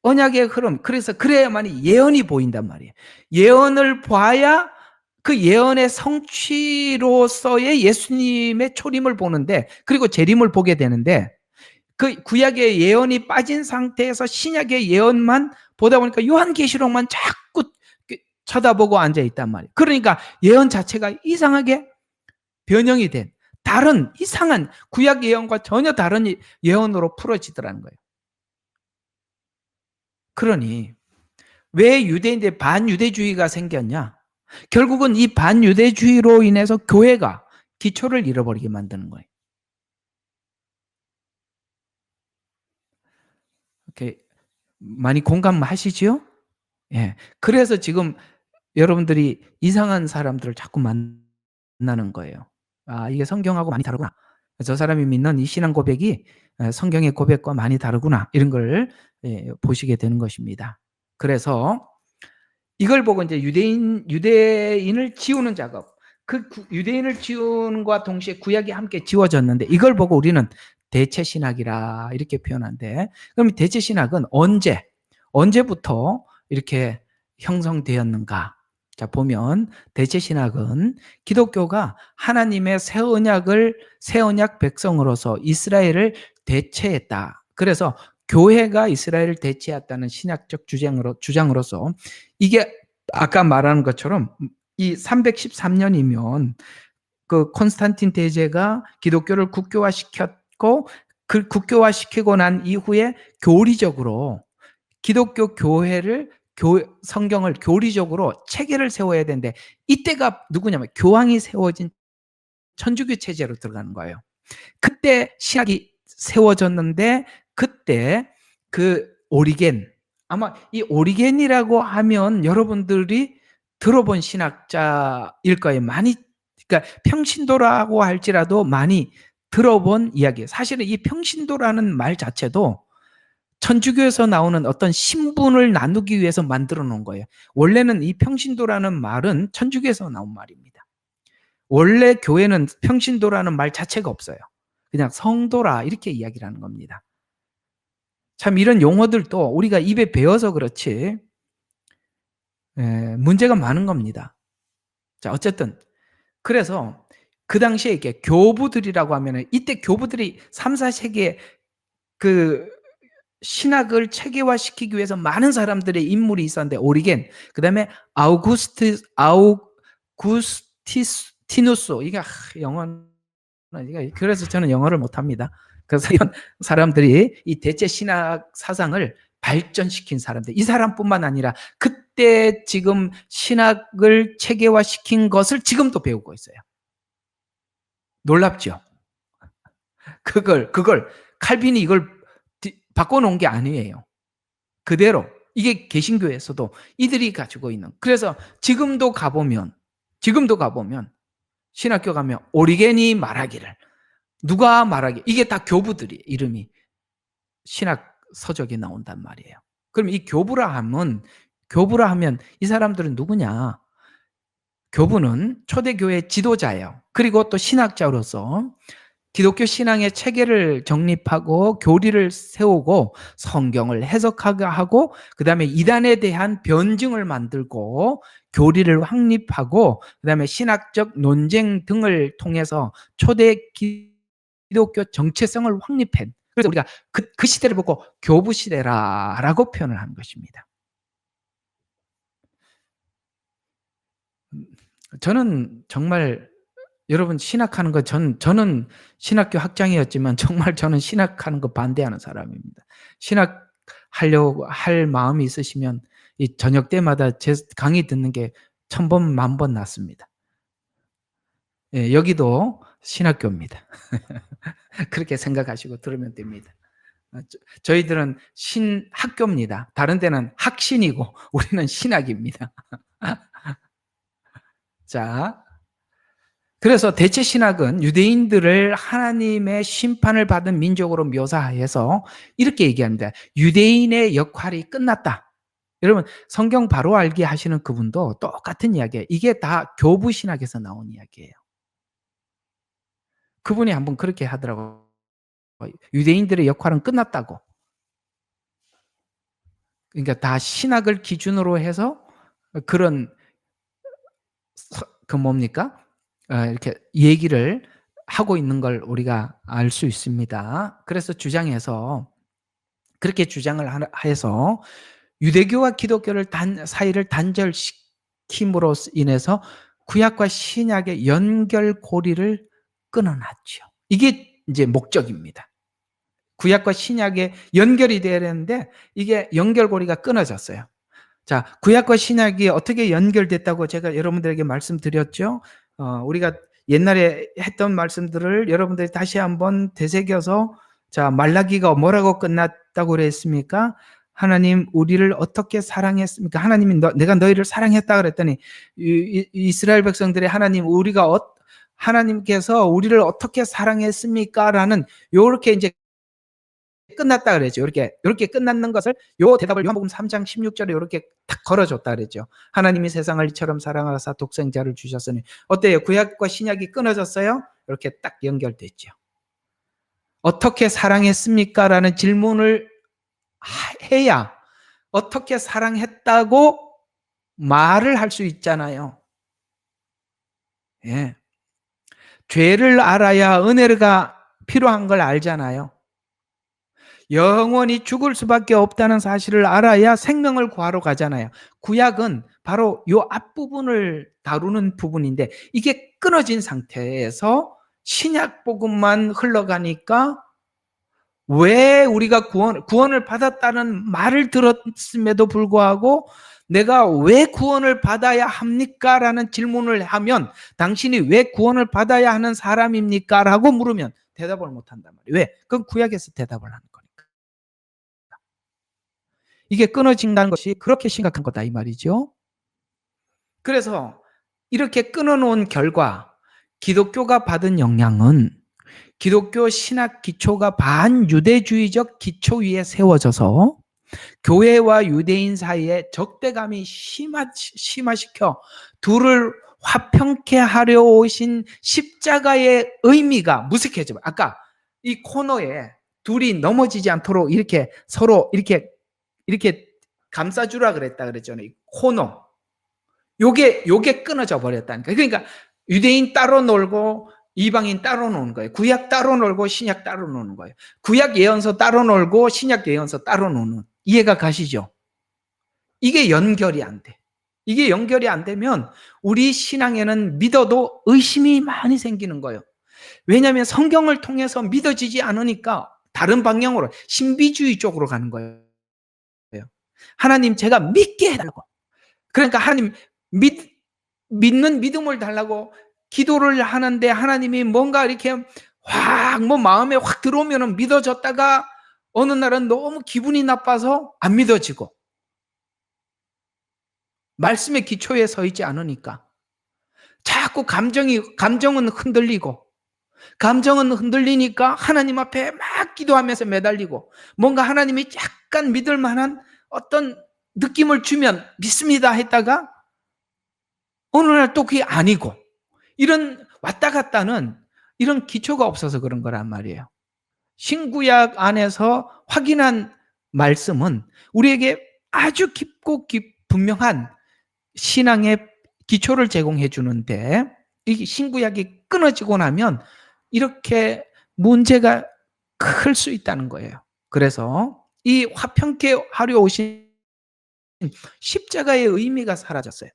언약의 흐름, 그래서 그래야만이 예언이 보인단 말이에요. 예언을 봐야 그 예언의 성취로서의 예수님의 초림을 보는데, 그리고 재림을 보게 되는데, 그 구약의 예언이 빠진 상태에서 신약의 예언만 보다 보니까 요한계시록만 자꾸 쳐다보고 앉아 있단 말이에요. 그러니까 예언 자체가 이상하게 변형이 된 다른 이상한 구약 예언과 전혀 다른 예언으로 풀어지더라는 거예요. 그러니 왜 유대인들 반유대주의가 생겼냐? 결국은 이 반유대주의로 인해서 교회가 기초를 잃어버리게 만드는 거예요. 이렇게 많이 공감하시죠? 예. 그래서 지금 여러분들이 이상한 사람들을 자꾸 만나는 거예요. 아, 이게 성경하고 많이 다르구나. 저 사람이 믿는 이 신앙 고백이 성경의 고백과 많이 다르구나. 이런 걸 보시게 되는 것입니다. 그래서 이걸 보고 이제 유대인을 지우는 작업. 그 유대인을 지우는과 동시에 구약이 함께 지워졌는데 이걸 보고 우리는 대체 신학이라 이렇게 표현한데, 그럼 대체 신학은 언제부터 이렇게 형성되었는가? 자, 보면 대체 신학은 기독교가 하나님의 새 언약 백성으로서 이스라엘을 대체했다. 그래서 교회가 이스라엘을 대체했다는 신학적 주장으로서 이게 아까 말하는 것처럼 이 313년이면 그 콘스탄틴 대제가 기독교를 국교화시켰고 그 국교화시키고 난 이후에 교리적으로 기독교 성경을 교리적으로 체계를 세워야 되는데 이때가 누구냐면 교황이 세워진 천주교 체제로 들어가는 거예요. 그때 신학이 세워졌는데 그때 그 오리겐, 아마 이 오리겐이라고 하면 여러분들이 들어본 신학자일 거예요. 그러니까 평신도라고 할지라도 많이 들어본 이야기예요. 사실은 이 평신도라는 말 자체도 천주교에서 나오는 어떤 신분을 나누기 위해서 만들어 놓은 거예요. 원래는 이 평신도라는 말은 천주교에서 나온 말입니다. 원래 교회는 평신도라는 말 자체가 없어요. 그냥 성도라 이렇게 이야기를 하는 겁니다. 참 이런 용어들도 우리가 입에 배워서 그렇지 문제가 많은 겁니다. 자, 어쨌든 그래서 그 당시에 이렇게 교부들이라고 하면은 이때 교부들이 3, 4세기에 그 신학을 체계화시키기 위해서 많은 사람들의 인물이 있었는데 오리겐, 그다음에 아우구스티누스, 이게 영어는 그래서 저는 영어를 못합니다. 그래서 이런 사람들이 이 대체 신학 사상을 발전시킨 사람들, 이 사람뿐만 아니라 그때 지금 신학을 체계화시킨 것을 지금도 배우고 있어요. 놀랍죠? 그걸 칼빈이 이걸 바꿔놓은 게 아니에요. 그대로 이게 개신교에서도 이들이 가지고 있는. 그래서 지금도 가보면 신학교 가면 오리겐이 말하기를, 누가 말하기, 이게 다 교부들이 이름이 신학 서적에 나온단 말이에요. 그럼 이 교부라 하면 이 사람들은 누구냐? 교부는 초대교회 지도자예요. 그리고 또 신학자로서 기독교 신앙의 체계를 정립하고 교리를 세우고 성경을 해석하고 그다음에 이단에 대한 변증을 만들고 교리를 확립하고 그다음에 신학적 논쟁 등을 통해서 초대 기독교 정체성을 확립한, 그래서 우리가 그 시대를 보고 교부 시대라라고 표현을 하는 것입니다. 저는 정말 여러분 신학하는 거 저는 신학교 학장이었지만 정말 저는 신학하는 거 반대하는 사람입니다. 신학하려고 할 마음이 있으시면 이 저녁 때마다 제 강의 듣는 게 1000번, 10,000번 낫습니다. 예, 여기도 신학교입니다. 그렇게 생각하시고 들으면 됩니다. 저희들은 신학교입니다. 다른 데는 학신이고 우리는 신학입니다. 자, 그래서 대체 신학은 유대인들을 하나님의 심판을 받은 민족으로 묘사해서 이렇게 얘기합니다. 유대인의 역할이 끝났다. 여러분 성경 바로 알기 하시는 그분도 똑같은 이야기예요. 이게 다 교부 신학에서 나온 이야기예요. 그분이 한번 그렇게 하더라고요. 유대인들의 역할은 끝났다고. 그러니까 다 신학을 기준으로 해서 그런 그 뭡니까? 이렇게 얘기를 하고 있는 걸 우리가 알 수 있습니다. 그래서 그렇게 주장을 해서 유대교와 기독교를 사이를 단절시킴으로 인해서 구약과 신약의 연결고리를 끊어놨죠. 이게 이제 목적입니다. 구약과 신약의 연결이 돼야 되는데 이게 연결고리가 끊어졌어요. 자, 구약과 신약이 어떻게 연결됐다고 제가 여러분들에게 말씀드렸죠. 우리가 옛날에 했던 말씀들을 여러분들이 다시 한번 되새겨서, 자, 말라기가 뭐라고 끝났다고 그랬습니까? 하나님 우리를 어떻게 사랑했습니까? 하나님이 내가 너희를 사랑했다 그랬더니 이스라엘 백성들이 하나님께서 우리를 어떻게 사랑했습니까? 라는 요렇게 이제 끝났다 그랬죠. 이렇게 끝났는 것을 요 대답을 요한복음 3장 16절에 이렇게 딱 걸어줬다 그랬죠. 하나님이 세상을 이처럼 사랑하사 독생자를 주셨으니. 어때요? 구약과 신약이 끊어졌어요? 이렇게 딱 연결됐죠. 어떻게 사랑했습니까? 라는 질문을 해야 어떻게 사랑했다고 말을 할 수 있잖아요. 예. 죄를 알아야 은혜가 필요한 걸 알잖아요. 영원히 죽을 수밖에 없다는 사실을 알아야 생명을 구하러 가잖아요. 구약은 바로 이 앞부분을 다루는 부분인데 이게 끊어진 상태에서 신약 복음만 흘러가니까 왜 우리가 구원을 받았다는 말을 들었음에도 불구하고 내가 왜 구원을 받아야 합니까? 라는 질문을 하면 당신이 왜 구원을 받아야 하는 사람입니까? 라고 물으면 대답을 못 한단 말이에요. 왜? 그건 구약에서 대답을 하는 거니까. 이게 끊어진다는 것이 그렇게 심각한 거다 이 말이죠. 그래서 이렇게 끊어놓은 결과 기독교가 받은 영향은 기독교 신학 기초가 반유대주의적 기초 위에 세워져서 교회와 유대인 사이에 적대감이 심화시켜 둘을 화평케 하려 오신 십자가의 의미가 무색해져. 아까 이 코너에 둘이 넘어지지 않도록 이렇게 서로 이렇게 감싸주라 그랬잖아요. 이 코너. 요게 끊어져 버렸다니까. 그러니까 유대인 따로 놀고 이방인 따로 노는 거예요. 구약 따로 놀고 신약 따로 노는 거예요. 구약 예언서 따로 놀고 신약 예언서 따로 노는. 이해가 가시죠? 이게 연결이 안 돼. 이게 연결이 안 되면 우리 신앙에는 믿어도 의심이 많이 생기는 거예요. 왜냐하면 성경을 통해서 믿어지지 않으니까 다른 방향으로 신비주의 쪽으로 가는 거예요. 하나님 제가 믿게 해달라고. 그러니까 하나님 믿는 믿음을 달라고 기도를 하는데 하나님이 뭔가 이렇게 마음에 확 들어오면 믿어졌다가 어느 날은 너무 기분이 나빠서 안 믿어지고 말씀의 기초에 서 있지 않으니까 자꾸 감정은 흔들리니까 하나님 앞에 막 기도하면서 매달리고 뭔가 하나님이 약간 믿을 만한 어떤 느낌을 주면 믿습니다 했다가 어느 날 또 그게 아니고, 이런 왔다 갔다는 이런 기초가 없어서 그런 거란 말이에요. 신구약 안에서 확인한 말씀은 우리에게 아주 깊고 분명한 신앙의 기초를 제공해 주는데, 이 신구약이 끊어지고 나면 이렇게 문제가 클 수 있다는 거예요. 그래서 이 화평케 하려 오신 십자가의 의미가 사라졌어요.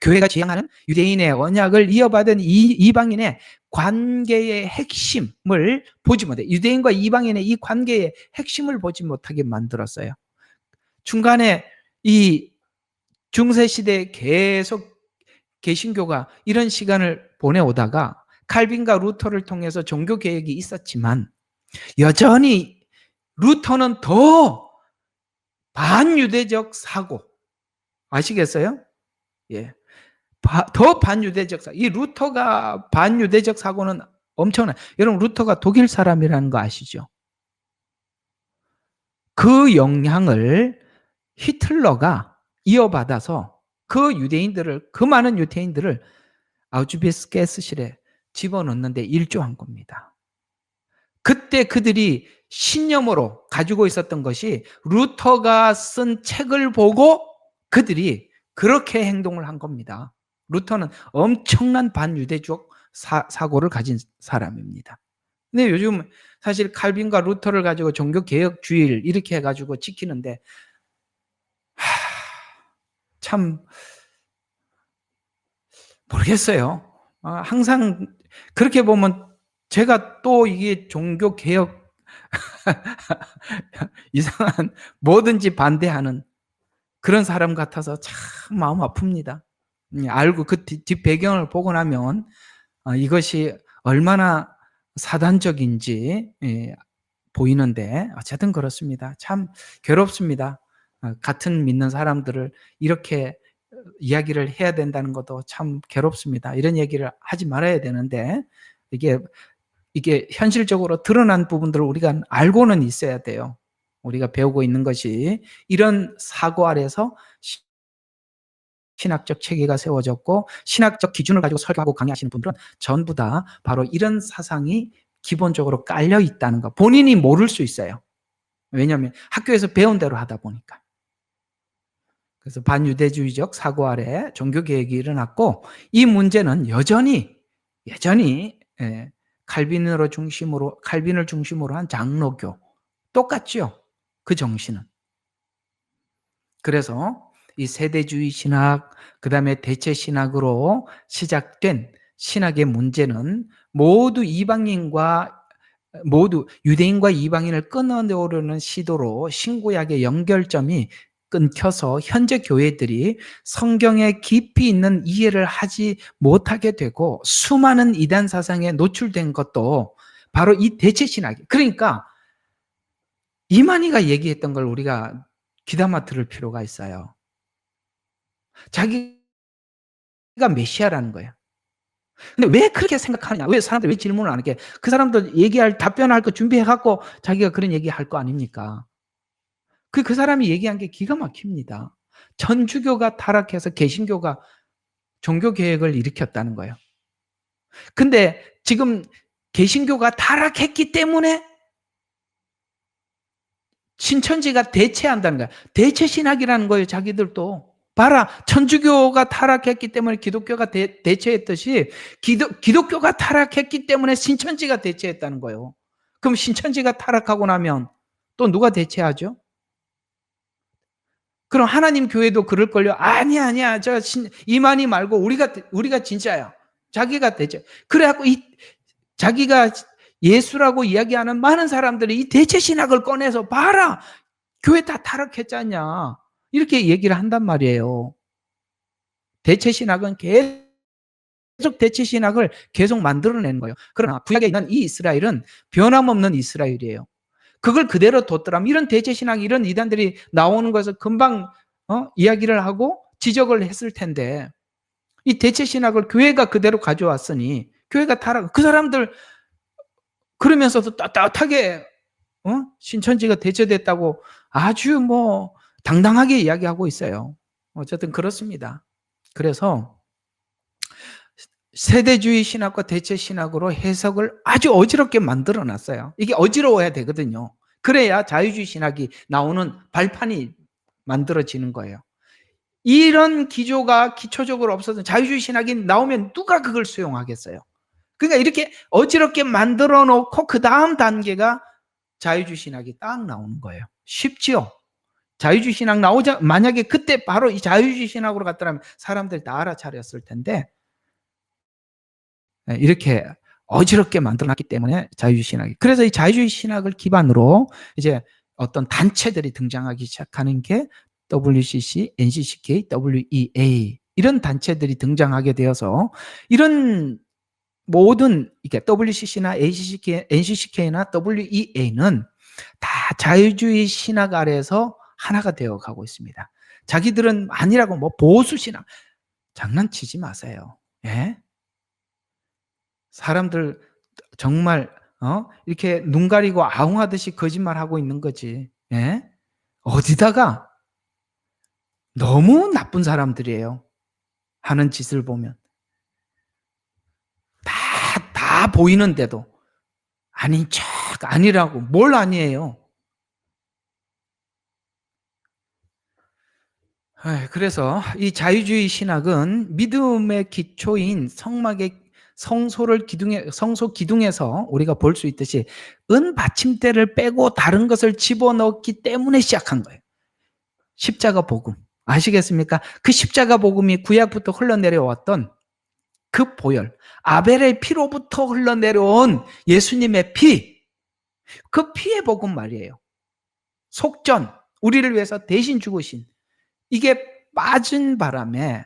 교회가 지향하는 유대인의 언약을 이어받은 이방인의 관계의 핵심을 보지 못해, 유대인과 이방인의 이 관계의 핵심을 보지 못하게 만들었어요. 중간에 이 중세 시대에 계속 개신교가 이런 시간을 보내오다가 칼빈과 루터를 통해서 종교 개혁이 있었지만, 여전히 루터는 더 반유대적 사고, 아시겠어요? 예. 더 반유대적 사고. 이 루터가 반유대적 사고는 엄청나. 여러분, 루터가 독일 사람이라는 거 아시죠? 그 영향을 히틀러가 이어받아서 그 많은 유대인들을 아우슈비츠 가스실에 집어넣는데 일조한 겁니다. 그때 그들이 신념으로 가지고 있었던 것이 루터가 쓴 책을 보고 그들이 그렇게 행동을 한 겁니다. 루터는 엄청난 반유대적 사고를 가진 사람입니다. 근데 요즘 사실 칼빈과 루터를 가지고 종교개혁주의를 이렇게 해가지고 지키는데, 참 모르겠어요. 항상 그렇게 보면 제가 또 이게 종교개혁 이상한 뭐든지 반대하는 그런 사람 같아서 참 마음 아픕니다. 알고 그 뒷 배경을 보고 나면 이것이 얼마나 사단적인지 보이는데, 어쨌든 그렇습니다. 참 괴롭습니다. 같은 믿는 사람들을 이렇게 이야기를 해야 된다는 것도 참 괴롭습니다. 이런 얘기를 하지 말아야 되는데, 이게 현실적으로 드러난 부분들을 우리가 알고는 있어야 돼요. 우리가 배우고 있는 것이 이런 사고 아래서 신학적 체계가 세워졌고, 신학적 기준을 가지고 설교하고 강의하시는 분들은 전부 다 바로 이런 사상이 기본적으로 깔려 있다는 거, 본인이 모를 수 있어요. 왜냐하면 학교에서 배운 대로 하다 보니까. 그래서 반유대주의적 사고 아래 종교개혁이 일어났고, 이 문제는 여전히 칼빈을 중심으로 한 장로교 똑같죠. 그 정신은. 그래서 이 세대주의 신학, 그 다음에 대체 신학으로 시작된 신학의 문제는 모두 유대인과 이방인을 끊어내려는 시도로 신구약의 연결점이 끊겨서 현재 교회들이 성경에 깊이 있는 이해를 하지 못하게 되고 수많은 이단 사상에 노출된 것도 바로 이 대체 신학이에요. 그러니까 이만희가 얘기했던 걸 우리가 귀담아 들을 필요가 있어요. 자기가 메시아라는 거예요. 근데 왜 그렇게 생각하느냐? 왜 사람들이 왜 질문을 안 할게? 그 사람들 답변할 거 준비해 갖고 자기가 그런 얘기할 거 아닙니까? 그 사람이 얘기한 게 기가 막힙니다. 천주교가 타락해서 개신교가 종교 개혁을 일으켰다는 거예요. 근데 지금 개신교가 타락했기 때문에 신천지가 대체한다는 거야. 대체 신학이라는 거예요, 자기들도. 봐라, 천주교가 타락했기 때문에 기독교가 대체했듯이 기독교가 타락했기 때문에 신천지가 대체했다는 거예요. 그럼 신천지가 타락하고 나면 또 누가 대체하죠? 그럼 하나님 교회도 그럴걸요? 아니야. 이만희 말고 우리가 진짜야. 자기가 대체. 그래갖고 자기가 예수라고 이야기하는 많은 사람들이 이 대체 신학을 꺼내서 봐라, 교회 다 타락했잖냐, 이렇게 얘기를 한단 말이에요. 대체 신학은 계속 대체 신학을 계속 만들어내는 거예요. 그러나 구약에 있는 이 이스라엘은 변함없는 이스라엘이에요. 그걸 그대로 뒀더라면 이런 대체 신학, 이런 이단들이 나오는 것을 금방 이야기를 하고 지적을 했을 텐데, 이 대체 신학을 교회가 그대로 가져왔으니 교회가 타락, 그 사람들 그러면서도 떳떳하게 신천지가 대체됐다고 아주 당당하게 이야기하고 있어요. 어쨌든 그렇습니다. 그래서 세대주의 신학과 대체 신학으로 해석을 아주 어지럽게 만들어 놨어요. 이게 어지러워야 되거든요. 그래야 자유주의 신학이 나오는 발판이 만들어지는 거예요. 이런 기조가 기초적으로 없어서 자유주의 신학이 나오면 누가 그걸 수용하겠어요? 그러니까 이렇게 어지럽게 만들어 놓고 그 다음 단계가 자유주의 신학이 딱 나오는 거예요. 쉽지요? 자유주의 신학 나오자, 만약에 그때 바로 이 자유주의 신학으로 갔더라면 사람들 다 알아차렸을 텐데, 이렇게 어지럽게 만들어놨기 때문에 자유주의 신학이. 그래서 이 자유주의 신학을 기반으로 이제 어떤 단체들이 등장하기 시작하는 게 WCC, NCCK, WEA 이런 단체들이 등장하게 되어서 이런 모든 이게 WCC나 ACCK, NCCK나 WEA는 다 자유주의 신학 아래에서 하나가 되어 가고 있습니다. 자기들은 아니라고 뭐 보수 신학 장난치지 마세요. 예? 사람들 정말 이렇게 눈 가리고 아웅하듯이 거짓말하고 있는 거지. 예? 어디다가 너무 나쁜 사람들이에요. 하는 짓을 보면 다 보이는데도 아닌 척 아니라고 뭘 아니에요. 그래서 이 자유주의 신학은 믿음의 기초인 성소 기둥에서 우리가 볼 수 있듯이 은 받침대를 빼고 다른 것을 집어넣기 때문에 시작한 거예요. 십자가 복음. 아시겠습니까? 그 십자가 복음이 구약부터 흘러내려왔던 그 보혈, 아벨의 피로부터 흘러내려온 예수님의 피, 그 피의 복음 말이에요. 속전, 우리를 위해서 대신 죽으신 이게 빠진 바람에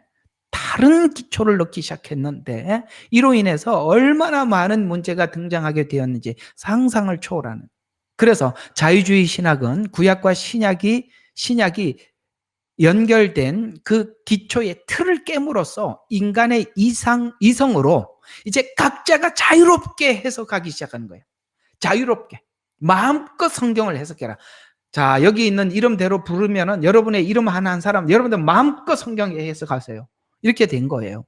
다른 기초를 넣기 시작했는데 이로 인해서 얼마나 많은 문제가 등장하게 되었는지 상상을 초월하는. 그래서 자유주의 신학은 구약과 신약이 연결된 그 기초의 틀을 깨물어서 인간의 이성으로 이제 각자가 자유롭게 해석하기 시작하는 거예요. 자유롭게. 마음껏 성경을 해석해라. 자, 여기 있는 이름대로 부르면은 여러분의 이름 하나 한 사람, 여러분들 마음껏 성경 해석하세요. 이렇게 된 거예요.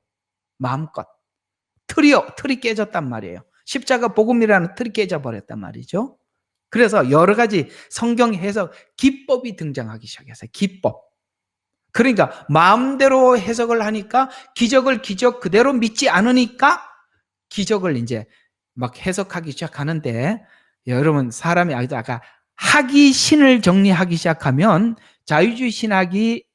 마음껏. 틀이 깨졌단 말이에요. 십자가 복음이라는 틀이 깨져버렸단 말이죠. 그래서 여러 가지 성경 해석 기법이 등장하기 시작했어요. 기법. 그러니까 마음대로 해석을 하니까 기적을 기적 그대로 믿지 않으니까 기적을 이제 막 해석하기 시작하는데 여러분 사람이 아까 학이 신을 정리하기 시작하면 자유주의 신학의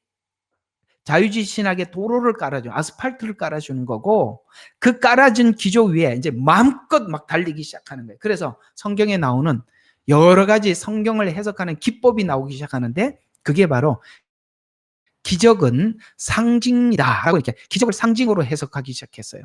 도로를 깔아주는 아스팔트를 깔아주는 거고 그 깔아준 기조 위에 이제 마음껏 막 달리기 시작하는 거예요. 그래서 성경에 나오는 여러 가지 성경을 해석하는 기법이 나오기 시작하는데 그게 바로 기적은 상징이다 라고 이렇게 기적을 상징으로 해석하기 시작했어요.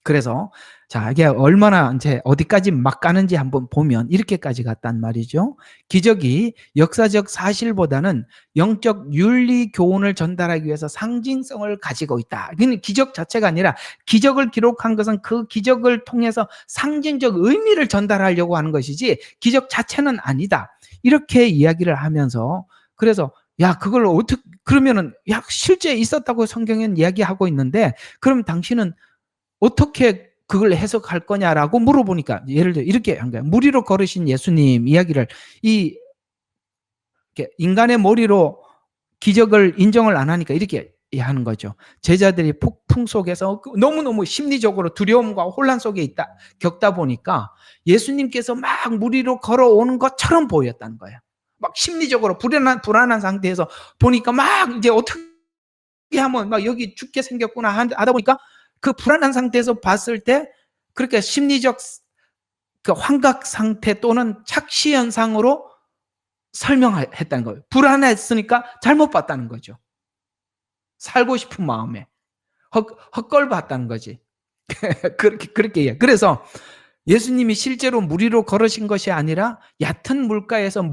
그래서 자 이게 얼마나 이제 어디까지 막 가는지 한번 보면 이렇게까지 갔단 말이죠. 기적이 역사적 사실보다는 영적 윤리 교훈을 전달하기 위해서 상징성을 가지고 있다. 이건 기적 자체가 아니라 기적을 기록한 것은 그 기적을 통해서 상징적 의미를 전달하려고 하는 것이지 기적 자체는 아니다. 이렇게 이야기를 하면서 그래서 야 그걸 어떻게 그러면은 야 실제 있었다고 성경에는 이야기하고 있는데 그럼 당신은 어떻게 그걸 해석할 거냐라고 물어보니까 예를 들어 이렇게 한 거예요. 무리로 걸으신 예수님 이야기를 인간의 머리로 기적을 인정을 안 하니까 이렇게 하는 거죠. 제자들이 폭풍 속에서 너무너무 심리적으로 두려움과 혼란 속에 겪다 보니까 예수님께서 막 무리로 걸어오는 것처럼 보였다는 거예요. 막 심리적으로 불안한 상태에서 보니까 막 이제 어떻게 하면 막 여기 죽게 생겼구나 하다 보니까 그 불안한 상태에서 봤을 때 그렇게 심리적 그 환각 상태 또는 착시 현상으로 설명했다는 거예요. 불안했으니까 잘못 봤다는 거죠. 살고 싶은 마음에 헛걸 봤다는 거지. 그렇게 그래서 예수님이 실제로 무리로 걸으신 것이 아니라 얕은 물가에서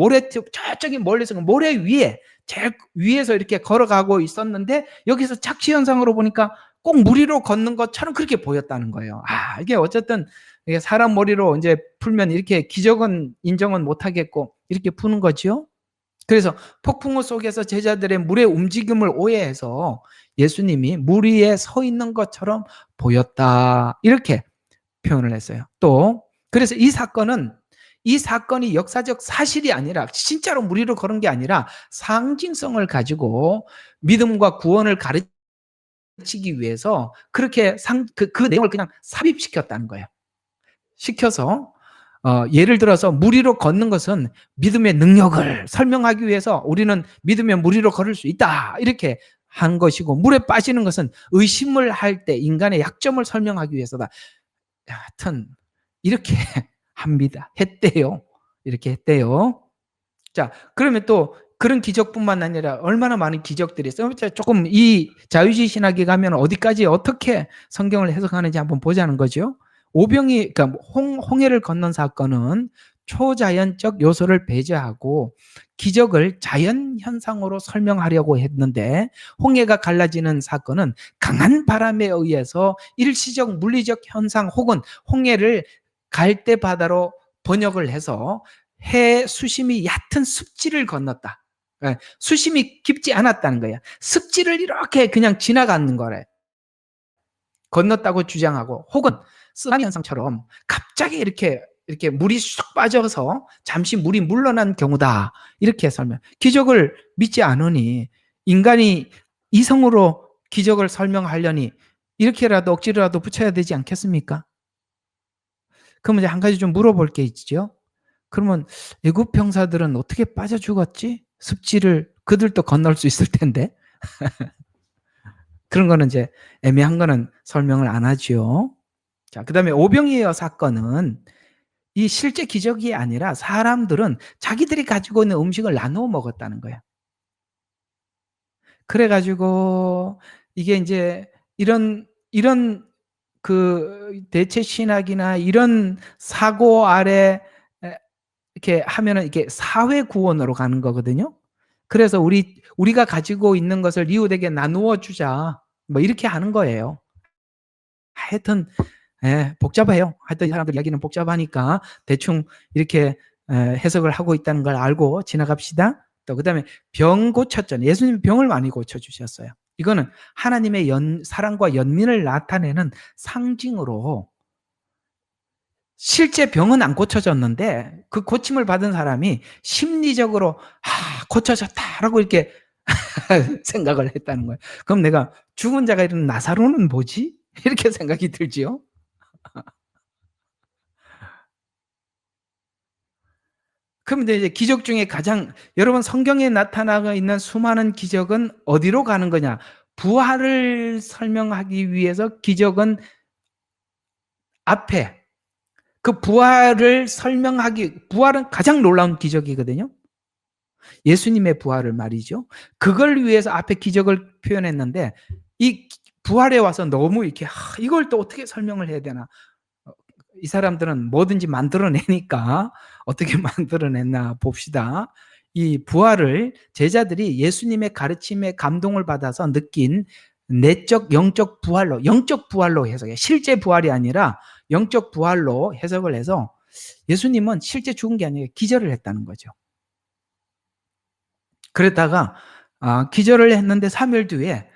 저쪽에 멀리서 모래 위에 제일 위에서 이렇게 걸어가고 있었는데 여기서 착시 현상으로 보니까 꼭 무리로 걷는 것처럼 그렇게 보였다는 거예요. 이게 어쨌든 이게 사람 머리로 이제 풀면 이렇게 기적은 인정은 못 하겠고 이렇게 푸는 거죠. 그래서 폭풍우 속에서 제자들의 물의 움직임을 오해해서 예수님이 물 위에 서 있는 것처럼 보였다. 이렇게 표현을 했어요. 또 그래서 이 사건이 역사적 사실이 아니라 진짜로 물 위로 걸은 게 아니라 상징성을 가지고 믿음과 구원을 가르치기 위해서 그렇게 그 내용을 그냥 삽입시켰다는 거예요. 시켜서 예를 들어서 물 위로 걷는 것은 믿음의 능력을 설명하기 위해서 우리는 믿으면 물 위로 걸을 수 있다 이렇게 한 것이고, 물에 빠지는 것은 의심을 할 때 인간의 약점을 설명하기 위해서다. 하여튼 이렇게 합니다. 했대요. 이렇게 했대요. 자, 그러면 또 그런 기적뿐만 아니라 얼마나 많은 기적들이 있어요. 조금 이 자유주의 신학에 가면 어디까지 어떻게 성경을 해석하는지 한번 보자는 거죠. 그러니까 홍해를 건넌 사건은 초자연적 요소를 배제하고 기적을 자연 현상으로 설명하려고 했는데, 홍해가 갈라지는 사건은 강한 바람에 의해서 일시적 물리적 현상 혹은 홍해를 갈대 바다로 번역을 해서 해 수심이 얕은 습지를 건넜다. 수심이 깊지 않았다는 거야. 습지를 이렇게 그냥 지나가는 거래. 건넜다고 주장하고, 혹은 쓰나미 현상처럼 갑자기 이렇게 물이 쑥 빠져서 잠시 물이 물러난 경우다. 이렇게 설명. 기적을 믿지 않으니 인간이 이성으로 기적을 설명하려니 이렇게라도 억지로라도 붙여야 되지 않겠습니까? 그럼 이제 한 가지 좀 물어볼 게 있죠. 그러면 애굽 병사들은 어떻게 빠져 죽었지? 습지를 그들도 건널 수 있을 텐데. 그런 거는 이제 애매한 거는 설명을 안 하죠. 자, 그다음에 오병이어 사건은 이 실제 기적이 아니라 사람들은 자기들이 가지고 있는 음식을 나누어 먹었다는 거예요. 그래 가지고 이게 이제 이런 그 대체 신학이나 이런 사고 아래 이렇게 하면은 이게 사회 구원으로 가는 거거든요. 그래서 우리가 가지고 있는 것을 이웃에게 나누어 주자. 뭐 이렇게 하는 거예요. 하여튼 복잡해요. 하여튼 이 사람들 이야기는 복잡하니까 대충 이렇게 해석을 하고 있다는 걸 알고 지나갑시다. 또 그다음에 병 고쳤잖아요. 예수님 병을 많이 고쳐 주셨어요. 이거는 하나님의 사랑과 연민을 나타내는 상징으로, 실제 병은 안 고쳐졌는데 그 고침을 받은 사람이 심리적으로 고쳐졌다라고 이렇게 생각을 했다는 거예요. 그럼 내가 죽은 자가 이런 나사로는 뭐지? 이렇게 생각이 들지요. 그럼 이제 기적 중에 여러분 성경에 나타나고 있는 수많은 기적은 어디로 가는 거냐? 부활을 설명하기 위해서 기적은 앞에 그 부활은 가장 놀라운 기적이거든요. 예수님의 부활을 말이죠. 그걸 위해서 앞에 기적을 표현했는데 이 부활에 와서 너무 이렇게 이걸 또 어떻게 설명을 해야 되나? 이 사람들은 뭐든지 만들어내니까 어떻게 만들어냈나 봅시다. 이 부활을 제자들이 예수님의 가르침에 감동을 받아서 느낀 내적 영적 부활로 해석해요. 실제 부활이 아니라 영적 부활로 해석을 해서 예수님은 실제 죽은 게 아니라 기절을 했다는 거죠. 그랬다가 기절을 했는데 3일 뒤에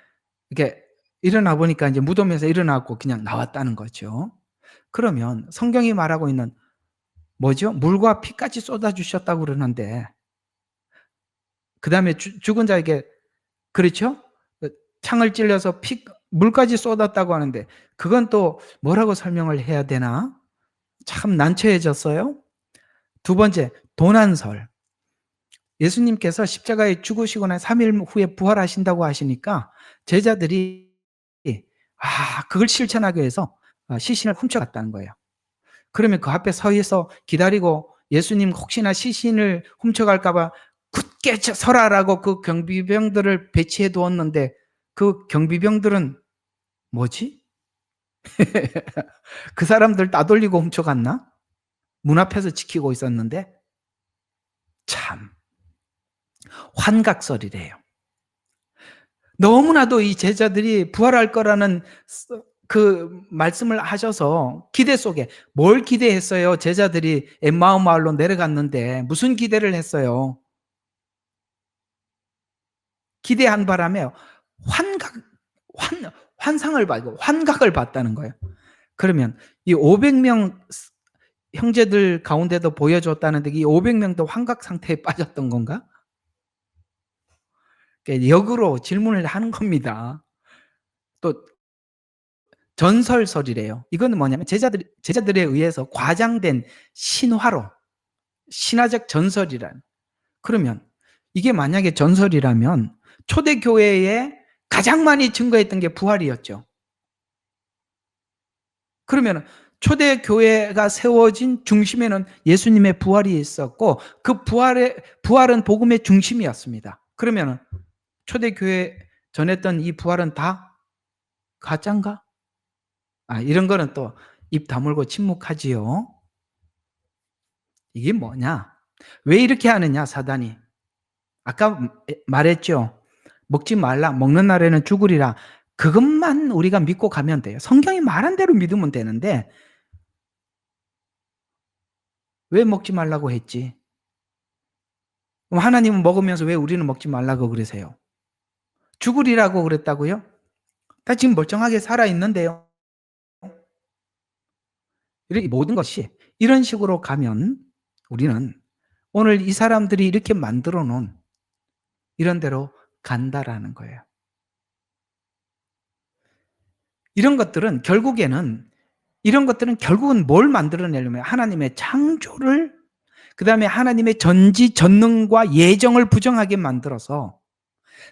이렇게 일어나 보니까 이제 무덤에서 일어나고 그냥 나왔다는 거죠. 그러면 성경이 말하고 있는 뭐죠? 물과 피까지 쏟아 주셨다고 그러는데, 그다음에 죽은 자에게, 그렇죠? 창을 찔려서 물까지 쏟았다고 하는데 그건 또 뭐라고 설명을 해야 되나? 참 난처해졌어요. 두 번째, 도난설. 예수님께서 십자가에 죽으시고 난 3일 후에 부활하신다고 하시니까 제자들이 그걸 실천하기 위해서 시신을 훔쳐갔다는 거예요. 그러면 그 앞에 서서 기다리고 예수님 혹시나 시신을 훔쳐갈까 봐 굳게 서라라고 그 경비병들을 배치해 두었는데 그 경비병들은 뭐지? 그 사람들 따돌리고 훔쳐갔나? 문 앞에서 지키고 있었는데. 참 환각설이래요. 너무나도 이 제자들이 부활할 거라는 그 말씀을 하셔서 기대 속에, 뭘 기대했어요? 제자들이 엠마오 마을로 내려갔는데 무슨 기대를 했어요? 기대한 바람에 환상을 받고 환각을 봤다는 거예요. 그러면 이 500명 형제들 가운데도 보여줬다는데 이 500명도 환각 상태에 빠졌던 건가? 역으로 질문을 하는 겁니다. 또 전설설이래요. 이거는 뭐냐면 제자들에 의해서 과장된 신화로, 신화적 전설이란. 그러면 이게 만약에 전설이라면 초대교회에 가장 많이 증거했던 게 부활이었죠. 그러면 초대교회가 세워진 중심에는 예수님의 부활이 있었고 그 부활은 복음의 중심이었습니다. 그러면 초대교회 전했던 이 부활은 다 가짜인가? 이런 거는 또 입 다물고 침묵하지요. 이게 뭐냐? 왜 이렇게 하느냐, 사단이. 아까 말했죠. 먹지 말라, 먹는 날에는 죽으리라. 그것만 우리가 믿고 가면 돼요. 성경이 말한 대로 믿으면 되는데 왜 먹지 말라고 했지? 그럼 하나님은 먹으면서 왜 우리는 먹지 말라고 그러세요? 죽으리라고 그랬다고요? 나 지금 멀쩡하게 살아있는데요. 이렇게 모든 것이 이런 식으로 가면 우리는 오늘 이 사람들이 이렇게 만들어 놓은 이런 대로 간다라는 거예요. 이런 것들은 결국은 뭘 만들어내려면 하나님의 창조를, 그 다음에 하나님의 전지전능과 예정을 부정하게 만들어서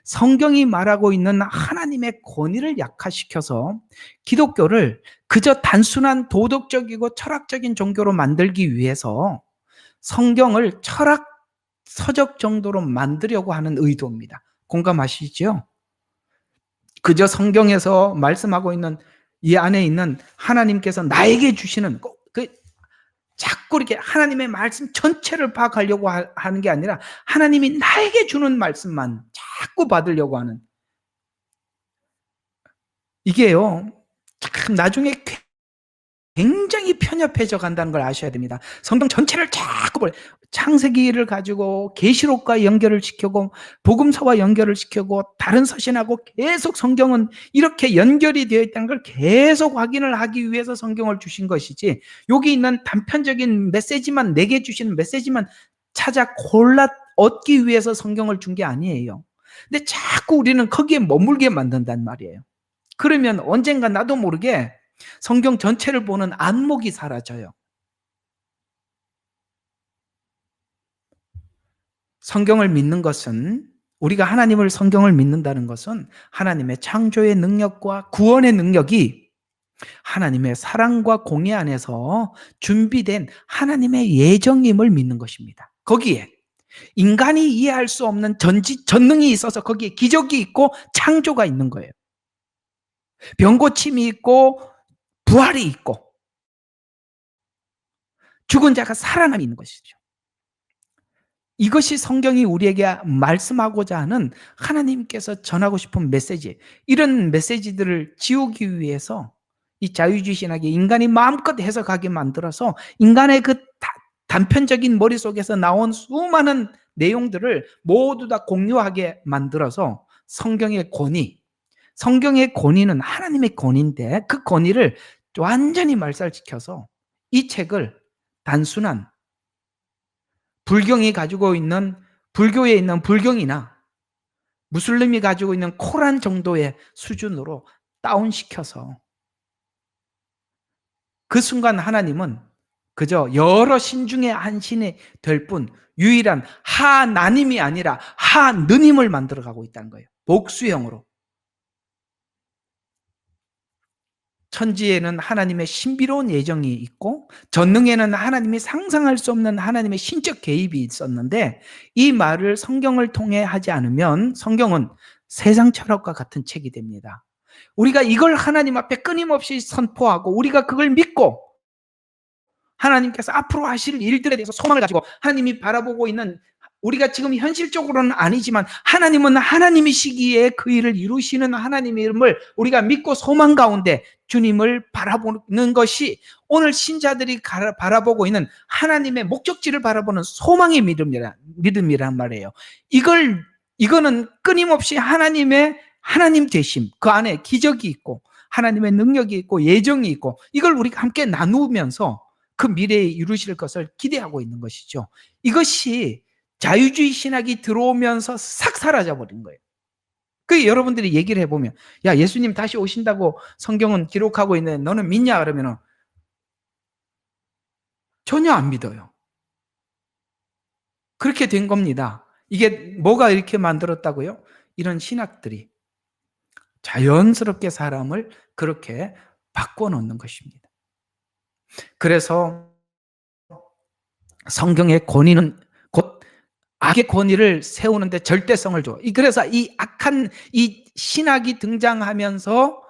성경이 말하고 있는 하나님의 권위를 약화시켜서 기독교를 그저 단순한 도덕적이고 철학적인 종교로 만들기 위해서 성경을 철학 서적 정도로 만들려고 하는 의도입니다. 공감하시죠? 그저 성경에서 말씀하고 있는 이 안에 있는 하나님께서 나에게 주시는 자꾸 이렇게 하나님의 말씀 전체를 파악하려고 하는 게 아니라 하나님이 나에게 주는 말씀만 자꾸 받으려고 하는, 이게요 참 나중에 굉장히 편협해져 간다는 걸 아셔야 됩니다. 성경 전체를 자꾸 창세기를 가지고 계시록과 연결을 시키고 복음서와 연결을 시키고 다른 서신하고 계속 성경은 이렇게 연결이 되어 있다는 걸 계속 확인을 하기 위해서 성경을 주신 것이지, 여기 있는 단편적인 메시지만, 내게 주시는 메시지만 찾아 골라 얻기 위해서 성경을 준 게 아니에요. 근데 자꾸 우리는 거기에 머물게 만든단 말이에요. 그러면 언젠가 나도 모르게 성경 전체를 보는 안목이 사라져요. 성경을 믿는 것은, 우리가 하나님을, 성경을 믿는다는 것은 하나님의 창조의 능력과 구원의 능력이 하나님의 사랑과 공의 안에서 준비된 하나님의 예정임을 믿는 것입니다. 거기에 인간이 이해할 수 없는 전능이 있어서 거기에 기적이 있고 창조가 있는 거예요. 병고침이 있고 부활이 있고 죽은 자가 살아남이 있는 것이죠. 이것이 성경이 우리에게 말씀하고자 하는 하나님께서 전하고 싶은 메시지. 이런 메시지들을 지우기 위해서 이 자유주의신학에 인간이 마음껏 해석하게 만들어서 인간의 그 단편적인 머릿속에서 나온 수많은 내용들을 모두 다 공유하게 만들어서 성경의 권위는 하나님의 권위인데 그 권위를 완전히 말살시켜서 이 책을 단순한 불교에 있는 불경이나 무슬림이 가지고 있는 코란 정도의 수준으로 다운시켜서 그 순간 하나님은 그저 여러 신 중에 한 신이 될 뿐 유일한 하나님이 아니라 하느님을 만들어가고 있다는 거예요. 복수형으로. 천지에는 하나님의 신비로운 예정이 있고 전능에는 하나님이 상상할 수 없는 하나님의 신적 개입이 있었는데, 이 말을 성경을 통해 하지 않으면 성경은 세상 철학과 같은 책이 됩니다. 우리가 이걸 하나님 앞에 끊임없이 선포하고 우리가 그걸 믿고 하나님께서 앞으로 하실 일들에 대해서 소망을 가지고 하나님이 바라보고 있는, 우리가 지금 현실적으로는 아니지만 하나님은 하나님이시기에 그 일을 이루시는 하나님임을 우리가 믿고 소망 가운데 주님을 바라보는 것이 오늘 신자들이 바라보고 있는 하나님의 목적지를 바라보는 소망의 믿음이란 말이에요. 이걸 이거는 끊임없이 하나님 되심, 그 안에 기적이 있고 하나님의 능력이 있고 예정이 있고 이걸 우리가 함께 나누면서 그 미래에 이루실 것을 기대하고 있는 것이죠. 이것이 자유주의 신학이 들어오면서 싹 사라져버린 거예요. 그 여러분들이 얘기를 해보면, 야, 예수님 다시 오신다고 성경은 기록하고 있는데 너는 믿냐? 그러면은 전혀 안 믿어요. 그렇게 된 겁니다. 이게 뭐가 이렇게 만들었다고요? 이런 신학들이 자연스럽게 사람을 그렇게 바꿔놓는 것입니다. 그래서 성경의 권위는 곧 악의 권위를 세우는데 절대성을 줘. 그래서 이 악한 이 신학이 등장하면서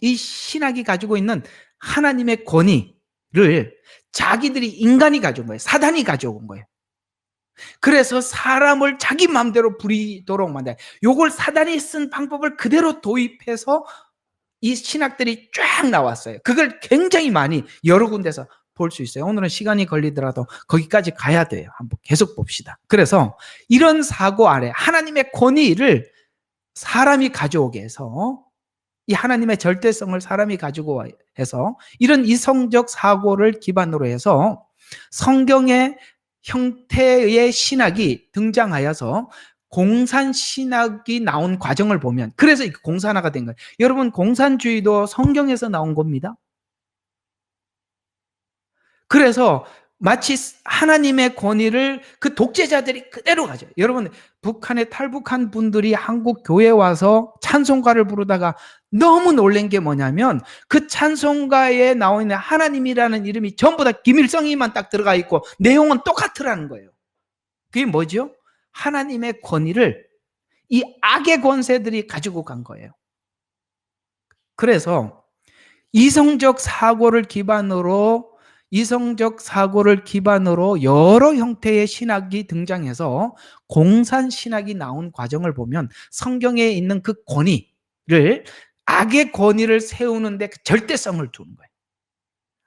이 신학이 가지고 있는 하나님의 권위를 자기들이 인간이 가져온 거예요. 사단이 가져온 거예요. 그래서 사람을 자기 마음대로 부리도록 만들어요. 요걸 사단이 쓴 방법을 그대로 도입해서 이 신학들이 쫙 나왔어요. 그걸 굉장히 많이 여러 군데서 볼 수 있어요. 오늘은 시간이 걸리더라도 거기까지 가야 돼요. 한번 계속 봅시다. 그래서 이런 사고 아래 하나님의 권위를 사람이 가져오게 해서 이 하나님의 절대성을 사람이 가지고 해서 이런 이성적 사고를 기반으로 해서 성경의 형태의 신학이 등장하여서 공산신학이 나온 과정을 보면, 그래서 공산화가 된 거예요. 여러분, 공산주의도 성경에서 나온 겁니다. 그래서 마치 하나님의 권위를 그 독재자들이 그대로 가져요. 여러분, 북한에 탈북한 분들이 한국 교회에 와서 찬송가를 부르다가 너무 놀란 게 뭐냐면 그 찬송가에 나와 있는 하나님이라는 이름이 전부 다 김일성이만 딱 들어가 있고 내용은 똑같으라는 거예요. 그게 뭐죠? 하나님의 권위를 이 악의 권세들이 가지고 간 거예요. 그래서 이성적 사고를 기반으로 여러 형태의 신학이 등장해서 공산신학이 나온 과정을 보면 성경에 있는 그 권위를, 악의 권위를 세우는데 그 절대성을 두는 거예요.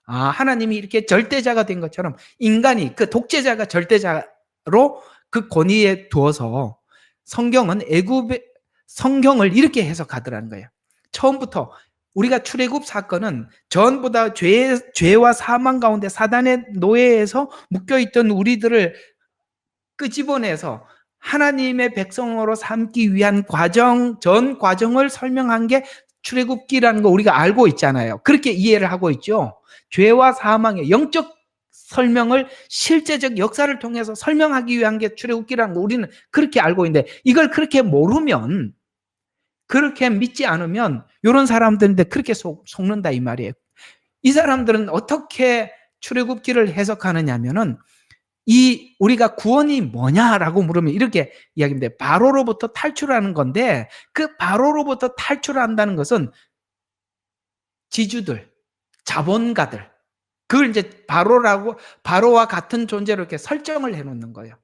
아, 하나님이 이렇게 절대자가 된 것처럼 인간이 그 독재자가 절대자로 그 권위에 두어서 성경을 이렇게 해석하더라는 거예요. 처음부터 우리가 출애굽 사건은 전부 다 죄와 사망 가운데 사단의 노예에서 묶여있던 우리들을 끄집어내서 하나님의 백성으로 삼기 위한 전 과정을 설명한 게 출애굽기라는 거 우리가 알고 있잖아요. 그렇게 이해를 하고 있죠. 죄와 사망의 영적 설명을 실제적 역사를 통해서 설명하기 위한 게 출애굽기라는 거 우리는 그렇게 알고 있는데, 이걸 그렇게 모르면, 그렇게 믿지 않으면 이런 사람들인데 그렇게 속는다 이 말이에요. 이 사람들은 어떻게 출애굽기를 해석하느냐면은 우리가 구원이 뭐냐라고 물으면 이렇게 이야기합니다. 바로로부터 탈출하는 건데 그 바로로부터 탈출한다는 것은 지주들, 자본가들, 그걸 이제 바로와 같은 존재로 이렇게 설정을 해놓는 거예요.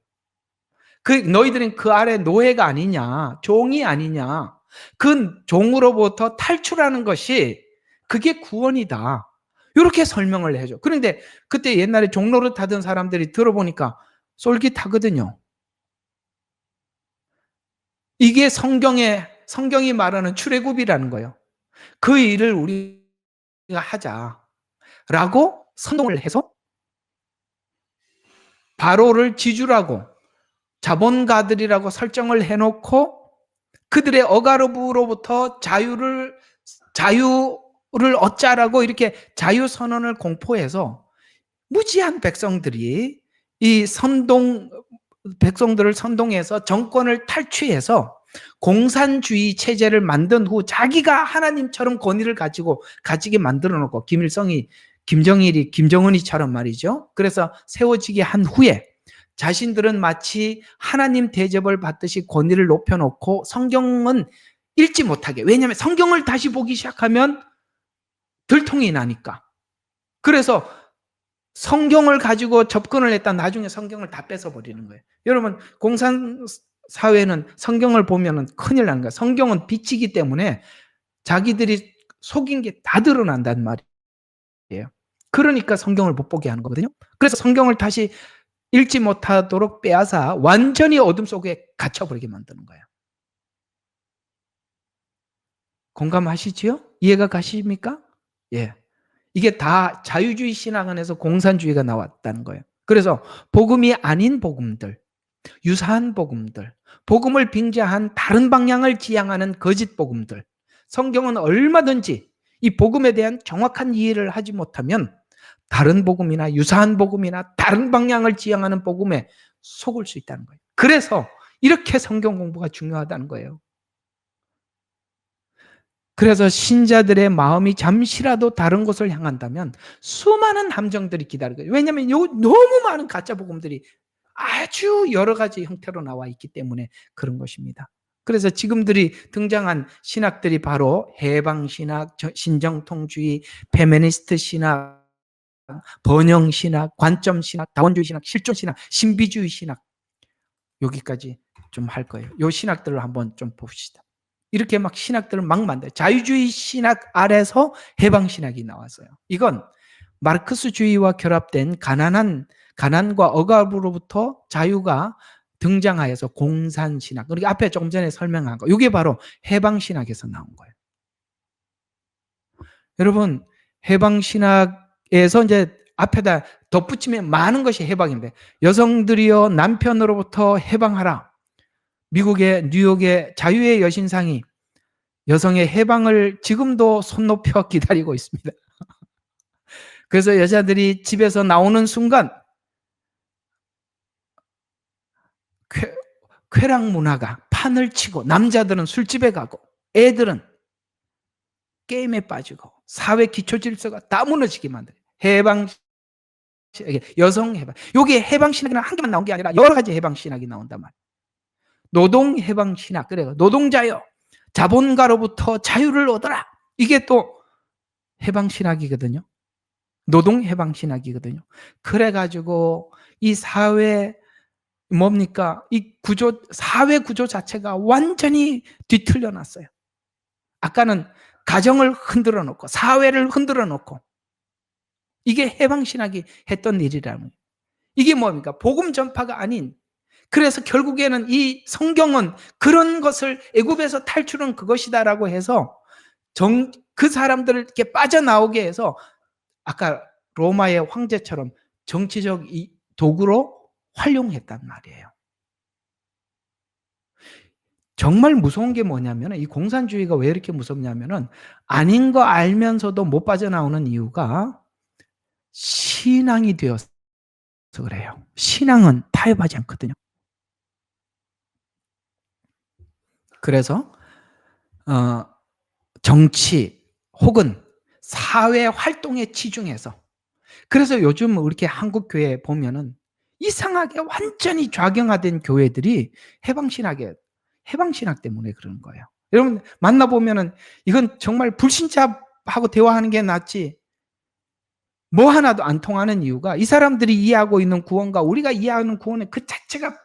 너희들은 그 아래 노예가 아니냐, 종이 아니냐, 그 종으로부터 탈출하는 것이 그게 구원이다. 이렇게 설명을 해줘. 그런데 그때 옛날에 종로를 타던 사람들이 들어보니까 솔깃하거든요. 이게 성경이 말하는 출애굽이라는 거예요. 그 일을 우리가 하자라고 선동을 해서 바로를 지주라고 자본가들이라고 설정을 해놓고 그들의 억압으로부터 자유를 얻자라고 이렇게 자유선언을 공포해서 무지한 백성들이 백성들을 선동해서 정권을 탈취해서 공산주의 체제를 만든 후 자기가 하나님처럼 권위를 가지게 만들어 놓고 김정은이처럼 말이죠. 그래서 세워지게 한 후에 자신들은 마치 하나님 대접을 받듯이 권위를 높여놓고 성경은 읽지 못하게, 왜냐하면 성경을 다시 보기 시작하면 들통이 나니까. 그래서 성경을 가지고 접근을 했다 나중에 성경을 다 뺏어버리는 거예요. 여러분, 공산사회는 성경을 보면 큰일 나는 거예요. 성경은 빛이기 때문에 자기들이 속인 게 다 드러난단 말이에요. 그러니까 성경을 못 보게 하는 거거든요. 그래서 성경을 다시 읽지 못하도록 빼앗아 완전히 어둠 속에 갇혀버리게 만드는 거예요. 공감하시지요? 이해가 가십니까? 예. 이게 다 자유주의 신학 안에서 공산주의가 나왔다는 거예요. 그래서 복음이 아닌 복음들, 유사한 복음들, 복음을 빙자한 다른 방향을 지향하는 거짓 복음들, 성경은 얼마든지 이 복음에 대한 정확한 이해를 하지 못하면 다른 복음이나 유사한 복음이나 다른 방향을 지향하는 복음에 속을 수 있다는 거예요. 그래서 이렇게 성경 공부가 중요하다는 거예요. 그래서 신자들의 마음이 잠시라도 다른 곳을 향한다면 수많은 함정들이 기다리고, 왜냐하면 너무 많은 가짜 복음들이 아주 여러 가지 형태로 나와 있기 때문에 그런 것입니다. 그래서 지금들이 등장한 신학들이 바로 해방신학, 신정통주의, 페미니스트 신학, 번영신학, 관점신학, 다원주의 신학, 실존신학, 신비주의 신학, 여기까지 좀 할 거예요. 이 신학들을 한번 좀 봅시다. 이렇게 막 신학들을 막 만들어요. 자유주의 신학 아래서 해방신학이 나왔어요. 이건 마르크스주의와 결합된 가난과 억압으로부터 자유가 등장하여서 공산신학, 그리고 앞에 조금 전에 설명한 거, 이게 바로 해방신학에서 나온 거예요. 여러분, 해방신학에서 이제 앞에다 덧붙이면 많은 것이 해방인데, 여성들이여 남편으로부터 해방하라. 미국의 뉴욕의 자유의 여신상이 여성의 해방을 지금도 손 높여 기다리고 있습니다. 그래서 여자들이 집에서 나오는 순간 쾌락 문화가 판을 치고, 남자들은 술집에 가고, 애들은 게임에 빠지고, 사회 기초 질서가 다 무너지게 만들어요. 여성 해방. 여기에 해방신학이 한 개만 나온 게 아니라 여러 가지 해방신학이 나온단 말이에요. 노동 해방신학, 그래요. 노동자여, 자본가로부터 자유를 얻어라. 이게 또 해방신학이거든요. 노동 해방신학이거든요. 그래가지고 이 사회 뭡니까? 이 구조, 사회 구조 자체가 완전히 뒤틀려 놨어요. 아까는 가정을 흔들어 놓고, 사회를 흔들어 놓고, 이게 해방신학이 했던 일이라는 거예요. 이게 뭡니까? 복음 전파가 아닌, 그래서 결국에는 이 성경은 그런 것을, 애굽에서 탈출은 그것이다라고 해서 그 사람들을 이렇게 빠져나오게 해서 아까 로마의 황제처럼 정치적 도구로 활용했단 말이에요. 정말 무서운 게 뭐냐면, 이 공산주의가 왜 이렇게 무섭냐면은, 아닌 거 알면서도 못 빠져나오는 이유가 신앙이 되어서 그래요. 신앙은 타협하지 않거든요. 그래서 정치 혹은 사회 활동에 치중해서, 그래서 요즘 이렇게 한국 교회 보면은 이상하게 완전히 좌경화된 교회들이 해방신학 때문에 그런 거예요. 여러분 만나보면은 이건 정말 불신자하고 대화하는 게 낫지, 뭐 하나도 안 통하는 이유가 이 사람들이 이해하고 있는 구원과 우리가 이해하는 구원의 그 자체가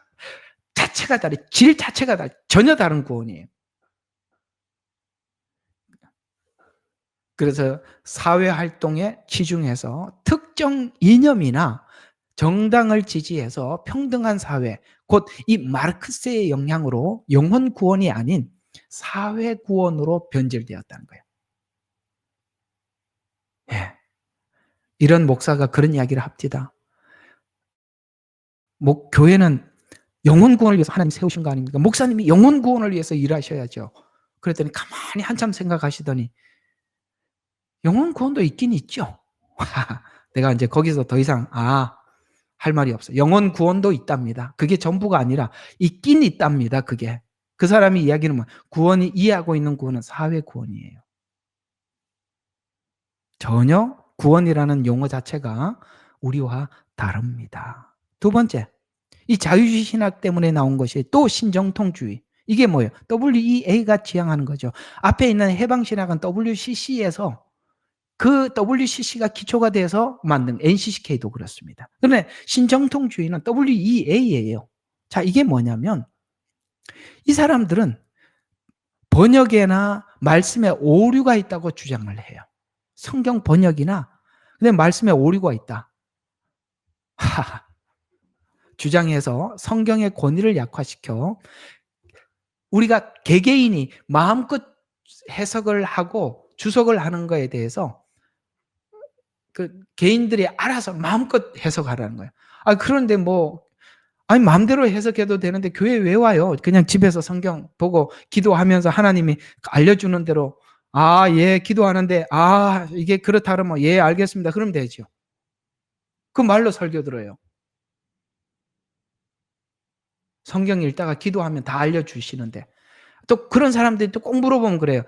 다르, 질 자체가 전혀 다른 구원이에요. 그래서 사회활동에 치중해서 특정 이념이나 정당을 지지해서 평등한 사회, 곧 이 마르크스의 영향으로 영혼 구원이 아닌 사회 구원으로 변질되었다는 거예요. 예. 이런 목사가 그런 이야기를 합니다. 교회는 영혼 구원을 위해서 하나님 세우신 거 아닙니까? 목사님이 영혼 구원을 위해서 일하셔야죠. 그랬더니 가만히 한참 생각하시더니 영혼 구원도 있긴 있죠. 내가 이제 거기서 더 이상 할 말이 없어요. 영혼 구원도 있답니다. 그게 전부가 아니라 있긴 있답니다. 그게. 그 사람이 이야기는 뭐 구원이, 이해하고 있는 구원은 사회 구원이에요. 전혀 구원이라는 용어 자체가 우리와 다릅니다. 두 번째, 이 자유주의 신학 때문에 나온 것이 또 신정통주의. 이게 뭐예요? WEA가 지향하는 거죠. 앞에 있는 해방신학은 WCC에서, 그 WCC가 기초가 돼서 만든 NCCK도 그렇습니다. 그런데 신정통주의는 WEA예요. 자, 이게 뭐냐면 이 사람들은 번역에나 말씀에 오류가 있다고 주장을 해요. 성경 번역이나 근데 말씀에 오류가 있다. 주장해서 성경의 권위를 약화시켜 우리가 개개인이 마음껏 해석을 하고 주석을 하는 거에 대해서 그 개인들이 알아서 마음껏 해석하라는 거예요. 그런데 마음대로 해석해도 되는데 교회 왜 와요? 그냥 집에서 성경 보고 기도하면서 하나님이 알려주는 대로 예, 기도하는데 이게 그렇다 그러면 예, 알겠습니다. 그러면 되죠. 그 말로 설교 들어요. 성경 읽다가 기도하면 다 알려주시는데 또 그런 사람들이 또 꼭 물어보면 그래요.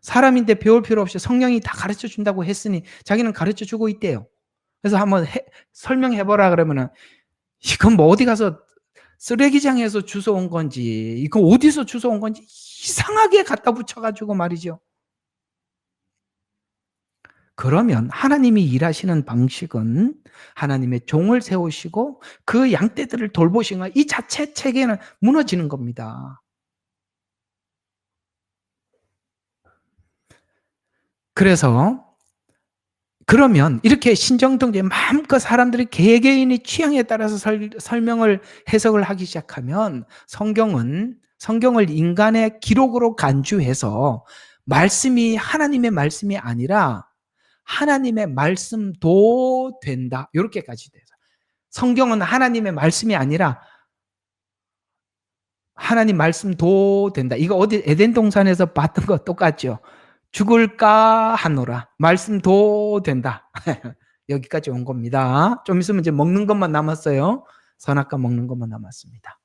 사람인데 배울 필요 없이 성령이 다 가르쳐 준다고 했으니 자기는 가르쳐 주고 있대요. 그래서 한번 설명해보라 그러면은 이건 어디 가서 쓰레기장에서 주워온 건지 이거 어디서 주워온 건지 이상하게 갖다 붙여가지고 말이죠. 그러면 하나님이 일하시는 방식은 하나님의 종을 세우시고 그 양떼들을 돌보시는 이 자체 체계는 무너지는 겁니다. 그러면 이렇게 신정통제 마음껏 사람들이 개개인의 취향에 따라서 설명을 해석을 하기 시작하면 성경을 인간의 기록으로 간주해서 말씀이 하나님의 말씀이 아니라 하나님의 말씀도 된다. 이렇게까지 돼서 성경은 하나님의 말씀이 아니라 하나님 말씀도 된다. 이거 어디 에덴 동산에서 봤던 거 똑같죠. 죽을까 하노라. 말씀도 된다. 여기까지 온 겁니다. 좀 있으면 이제 먹는 것만 남았어요. 선악과 먹는 것만 남았습니다.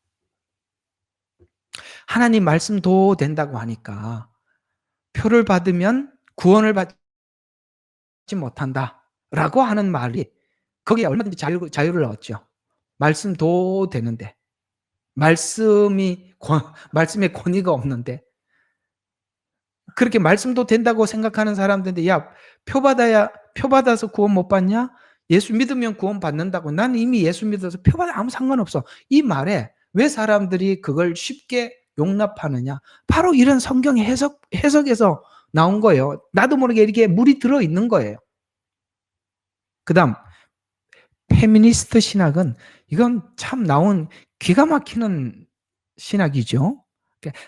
하나님 말씀도 된다고 하니까 표를 받으면 구원을 받지 못한다라고 하는 말이 거기에 얼마든지 자유를 얻죠. 말씀도 되는데 말씀의 권위가 없는데 그렇게 말씀도 된다고 생각하는 사람들인데 표 받아서 구원 못 받냐? 예수 믿으면 구원 받는다고. 나는 이미 예수 믿어서 표 받아 아무 상관없어. 이 말에 왜 사람들이 그걸 쉽게 용납하느냐? 바로 이런 성경의 해석에서 나온 거예요. 나도 모르게 이렇게 물이 들어있는 거예요. 그 다음 페미니스트 신학은 이건 참 나온 기가 막히는 신학이죠.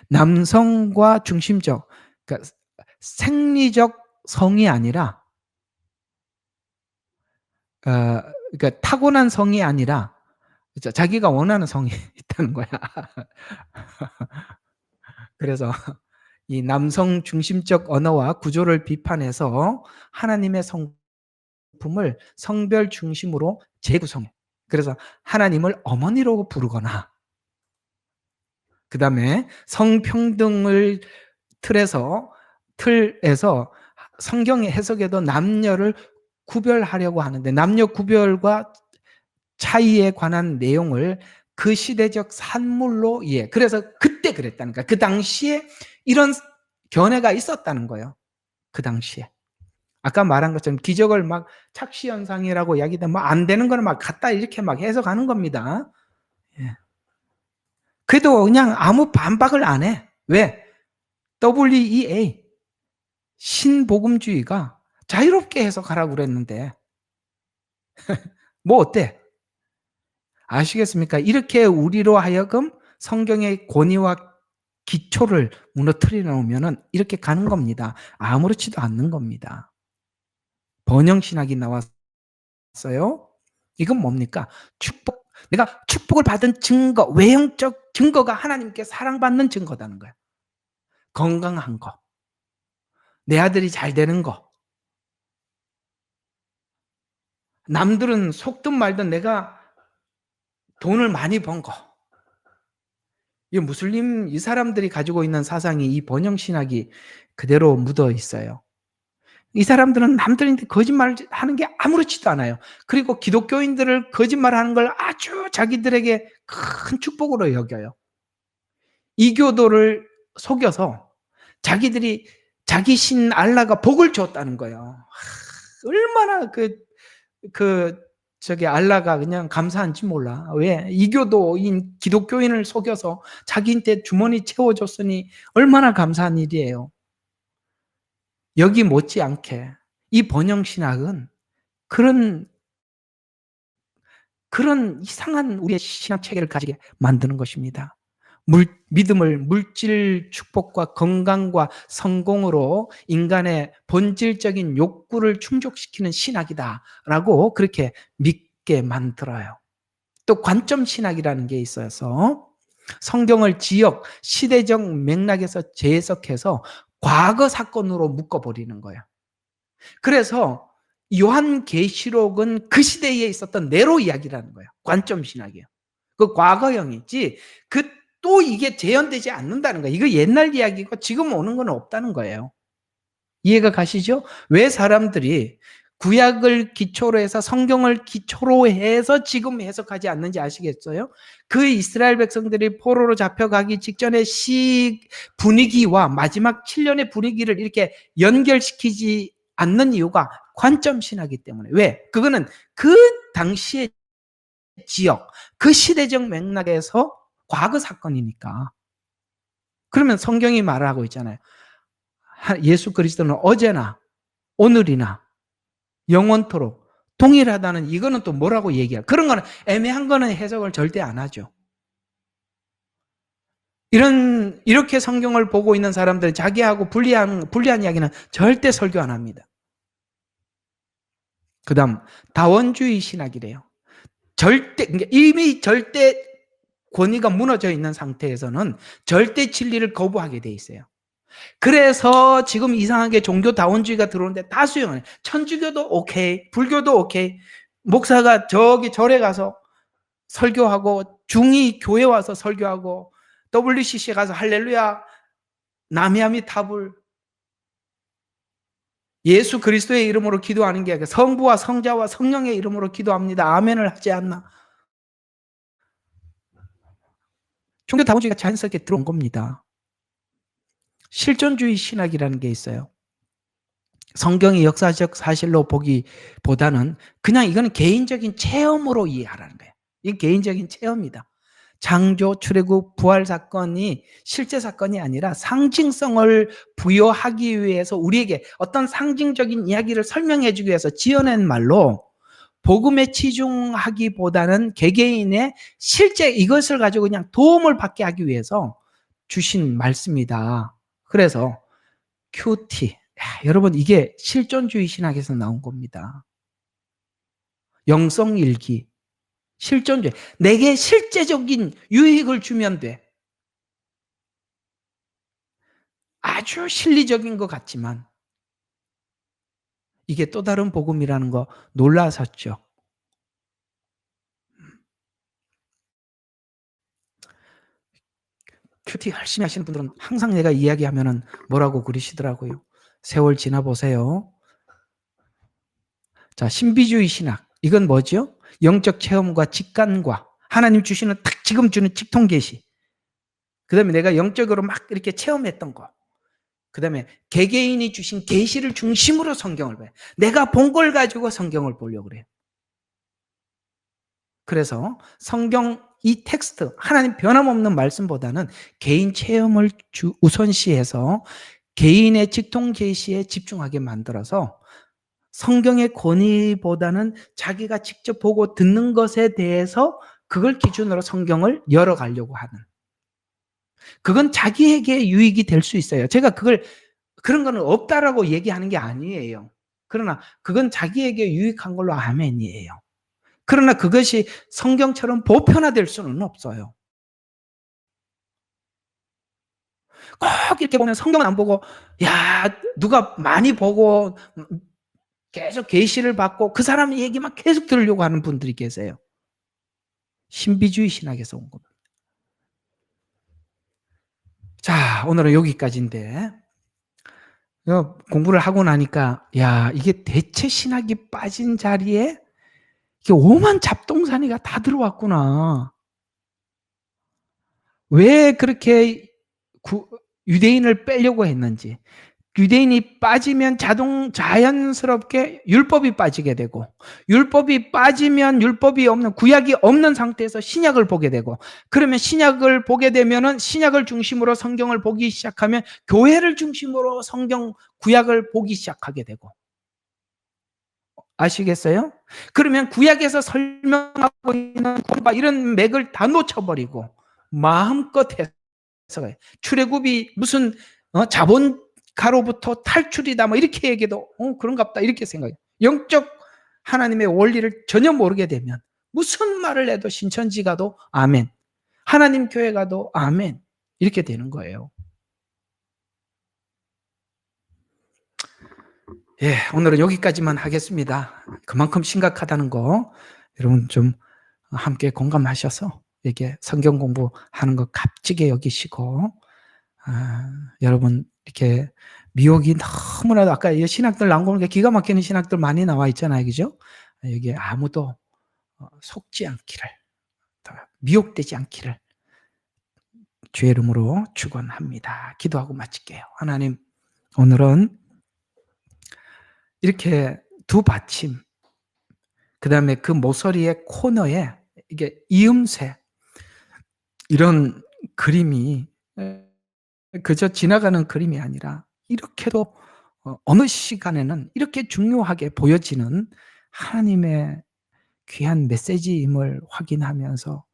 남성과 중심적, 그러니까 생리적 성이 아니라 그러니까 타고난 성이 아니라 자기가 원하는 성이 있다는 거야. 그래서 이 남성 중심적 언어와 구조를 비판해서 하나님의 성품을 성별 중심으로 재구성해. 그래서 하나님을 어머니로 부르거나 그 다음에 성평등을 틀에서 성경의 해석에도 남녀를 구별하려고 하는데 남녀 구별과 차이에 관한 내용을 그 시대적 산물로 이해. 그래서 그때 그랬다는 거야. 그 당시에 이런 견해가 있었다는 거예요. 그 당시에. 아까 말한 것처럼 기적을 막 착시현상이라고 이야기하면 안 되는 거는 막 갖다 이렇게 막 해석하는 겁니다. 예. 그래도 그냥 아무 반박을 안 해. 왜? WEA 신복음주의가 자유롭게 해석하라고 그랬는데 뭐 어때? 아시겠습니까? 이렇게 우리로 하여금 성경의 권위와 기초를 무너뜨려 놓으면 이렇게 가는 겁니다. 아무렇지도 않는 겁니다. 번영신학이 나왔어요. 이건 뭡니까? 내가 축복을 받은 증거, 외형적 증거가 하나님께 사랑받는 증거다는 거야. 건강한 거, 내 아들이 잘 되는 거, 남들은 속든 말든 내가 돈을 많이 번 거. 이 무슬림 이 사람들이 가지고 있는 사상이 이 번영신학이 그대로 묻어 있어요. 이 사람들은 남들한테 거짓말하는 게 아무렇지도 않아요. 그리고 기독교인들을 거짓말하는 걸 아주 자기들에게 큰 축복으로 여겨요. 이교도를 속여서 자기들이 자기 신 알라가 복을 줬다는 거예요. 얼마나 알라가 그냥 감사한지 몰라. 왜? 이교도인 기독교인을 속여서 자기한테 주머니 채워줬으니 얼마나 감사한 일이에요. 여기 못지않게 이 번영신학은 그런 그런 이상한 우리의 신앙 체계를 가지게 만드는 것입니다. 믿음을 물질 축복과 건강과 성공으로 인간의 본질적인 욕구를 충족시키는 신학이다라고 그렇게 믿게 만들어요. 또 관점 신학이라는 게 있어서 성경을 지역, 시대적 맥락에서 재해석해서 과거 사건으로 묶어버리는 거예요. 그래서 요한계시록은 그 시대에 있었던 네로 이야기라는 거예요. 관점 신학이에요. 그 과거형이지 또 이게 재현되지 않는다는 거예요. 이거 옛날 이야기고 지금 오는 건 없다는 거예요. 이해가 가시죠? 왜 사람들이 구약을 기초로 해서 성경을 기초로 해서 지금 해석하지 않는지 아시겠어요? 그 이스라엘 백성들이 포로로 잡혀가기 직전의 분위기와 마지막 7년의 분위기를 이렇게 연결시키지 않는 이유가 관점 신학이기 때문에. 왜? 그거는 그 당시의 지역, 그 시대적 맥락에서 과거 사건이니까. 그러면 성경이 말하고 있잖아요. 예수 그리스도는 어제나 오늘이나 영원토록 동일하다는 이거는 또 뭐라고 얘기해요? 그런 거는 애매한 거는 해석을 절대 안 하죠. 이렇게 성경을 보고 있는 사람들은 자기하고 불리한 이야기는 절대 설교 안 합니다. 그 다음, 다원주의 신학이래요. 그러니까 이미 절대 권위가 무너져 있는 상태에서는 절대 진리를 거부하게 돼 있어요. 그래서 지금 이상하게 종교 다원주의가 들어오는데 다 수용을 해요. 천주교도 오케이, 불교도 오케이, 목사가 저기 절에 가서 설교하고 중이 교회 와서 설교하고 WCC에 가서 할렐루야 나미아미 타불 예수 그리스도의 이름으로 기도하는 게 아니라 성부와 성자와 성령의 이름으로 기도합니다. 아멘을 하지 않나. 종교 다원주의가 자연스럽게 들어온 겁니다. 실존주의 신학이라는 게 있어요. 성경의 역사적 사실로 보기보다는 그냥 이거는 개인적인 체험으로 이해하라는 거예요. 이게 개인적인 체험이다. 창조, 출애굽, 부활 사건이 실제 사건이 아니라 상징성을 부여하기 위해서 우리에게 어떤 상징적인 이야기를 설명해 주기 위해서 지어낸 말로 복음에 치중하기보다는 개개인의 실제 이것을 가지고 그냥 도움을 받게 하기 위해서 주신 말씀이다. 그래서 큐티, 여러분 이게 실존주의 신학에서 나온 겁니다. 영성일기, 실존주의. 내게 실제적인 유익을 주면 돼. 아주 실리적인 것 같지만 이게 또 다른 복음이라는 거 놀라셨죠? 큐티 열심히 하시는 분들은 항상 내가 이야기하면은 뭐라고 그러시더라고요. 세월 지나보세요. 자, 신비주의 신학. 이건 뭐죠? 영적 체험과 직관과 하나님 주시는 딱 지금 주는 직통 계시. 그 다음에 내가 영적으로 막 이렇게 체험했던 거. 그 다음에 개개인이 주신 계시를 중심으로 성경을 봐요. 내가 본 걸 가지고 성경을 보려고 그래요. 그래서 성경 이 텍스트, 하나님 변함없는 말씀보다는 개인 체험을 우선시해서 개인의 직통 계시에 집중하게 만들어서 성경의 권위보다는 자기가 직접 보고 듣는 것에 대해서 그걸 기준으로 성경을 열어가려고 하는. 그건 자기에게 유익이 될 수 있어요. 제가 그런 거는 없다라고 얘기하는 게 아니에요. 그러나 그건 자기에게 유익한 걸로 아멘이에요. 그러나 그것이 성경처럼 보편화될 수는 없어요. 꼭 이렇게 보면 성경은 안 보고 누가 많이 보고 계속 계시를 받고 그 사람 얘기만 계속 들으려고 하는 분들이 계세요. 신비주의 신학에서 온 겁니다. 자, 오늘은 여기까지인데 공부를 하고 나니까 이게 대체 신학이 빠진 자리에 이게 오만 잡동사니가 다 들어왔구나. 왜 그렇게 유대인을 빼려고 했는지. 유대인이 빠지면 자연스럽게 율법이 빠지게 되고, 율법이 빠지면 율법이 없는, 구약이 없는 상태에서 신약을 보게 되고, 그러면 신약을 보게 되면은 신약을 중심으로 성경을 보기 시작하면 교회를 중심으로 구약을 보기 시작하게 되고. 아시겠어요? 그러면 구약에서 설명하고 있는 공과 이런 맥을 다 놓쳐버리고 마음껏 해석해. 출애굽이 무슨 자본가로부터 탈출이다 뭐 이렇게 얘기해도 그런갑다 이렇게 생각해요. 영적 하나님의 원리를 전혀 모르게 되면 무슨 말을 해도 신천지 가도 아멘, 하나님 교회 가도 아멘 이렇게 되는 거예요. 예, 오늘은 여기까지만 하겠습니다. 그만큼 심각하다는 거 여러분 좀 함께 공감하셔서 이게 성경 공부하는 거 값지게 여기시고, 여러분 이렇게 미혹이 너무나도 아까 신학들 나온 거 보니까 기가 막히는 신학들 많이 나와 있잖아요, 그죠? 여기에 아무도 속지 않기를, 미혹되지 않기를 주의 이름으로 축원합니다. 기도하고 마칠게요. 하나님, 오늘은 이렇게 두 받침, 그 다음에 그 모서리의 코너에 이게 이음새, 이런 그림이 그저 지나가는 그림이 아니라 이렇게도 어느 시간에는 이렇게 중요하게 보여지는 하나님의 귀한 메시지임을 확인하면서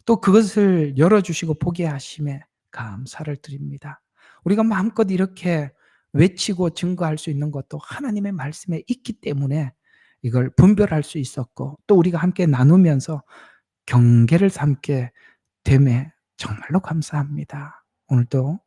또 그것을 열어주시고 보게 하심에 감사를 드립니다. 우리가 마음껏 이렇게 외치고 증거할 수 있는 것도 하나님의 말씀에 있기 때문에 이걸 분별할 수 있었고, 또 우리가 함께 나누면서 경계를 삼게 됨에 정말로 감사합니다. 오늘도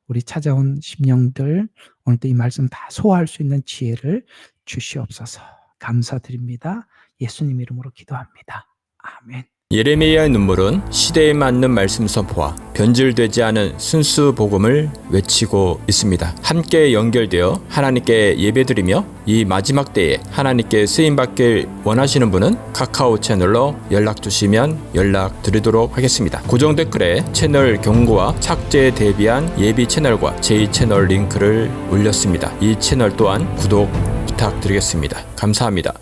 우리 찾아온 심령들, 오늘도 이 말씀 다 소화할 수 있는 지혜를 주시옵소서. 감사드립니다. 예수님 이름으로 기도합니다. 아멘. 예레미야의 눈물은 시대에 맞는 말씀 선포와 변질되지 않은 순수 복음을 외치고 있습니다. 함께 연결되어 하나님께 예배드리며 이 마지막 때에 하나님께 쓰임받길 원하시는 분은 카카오 채널로 연락 주시면 연락드리도록 하겠습니다. 고정 댓글에 채널 경고와 착제에 대비한 예비 채널과 제2채널 링크를 올렸습니다. 이 채널 또한 구독 부탁드리겠습니다. 감사합니다.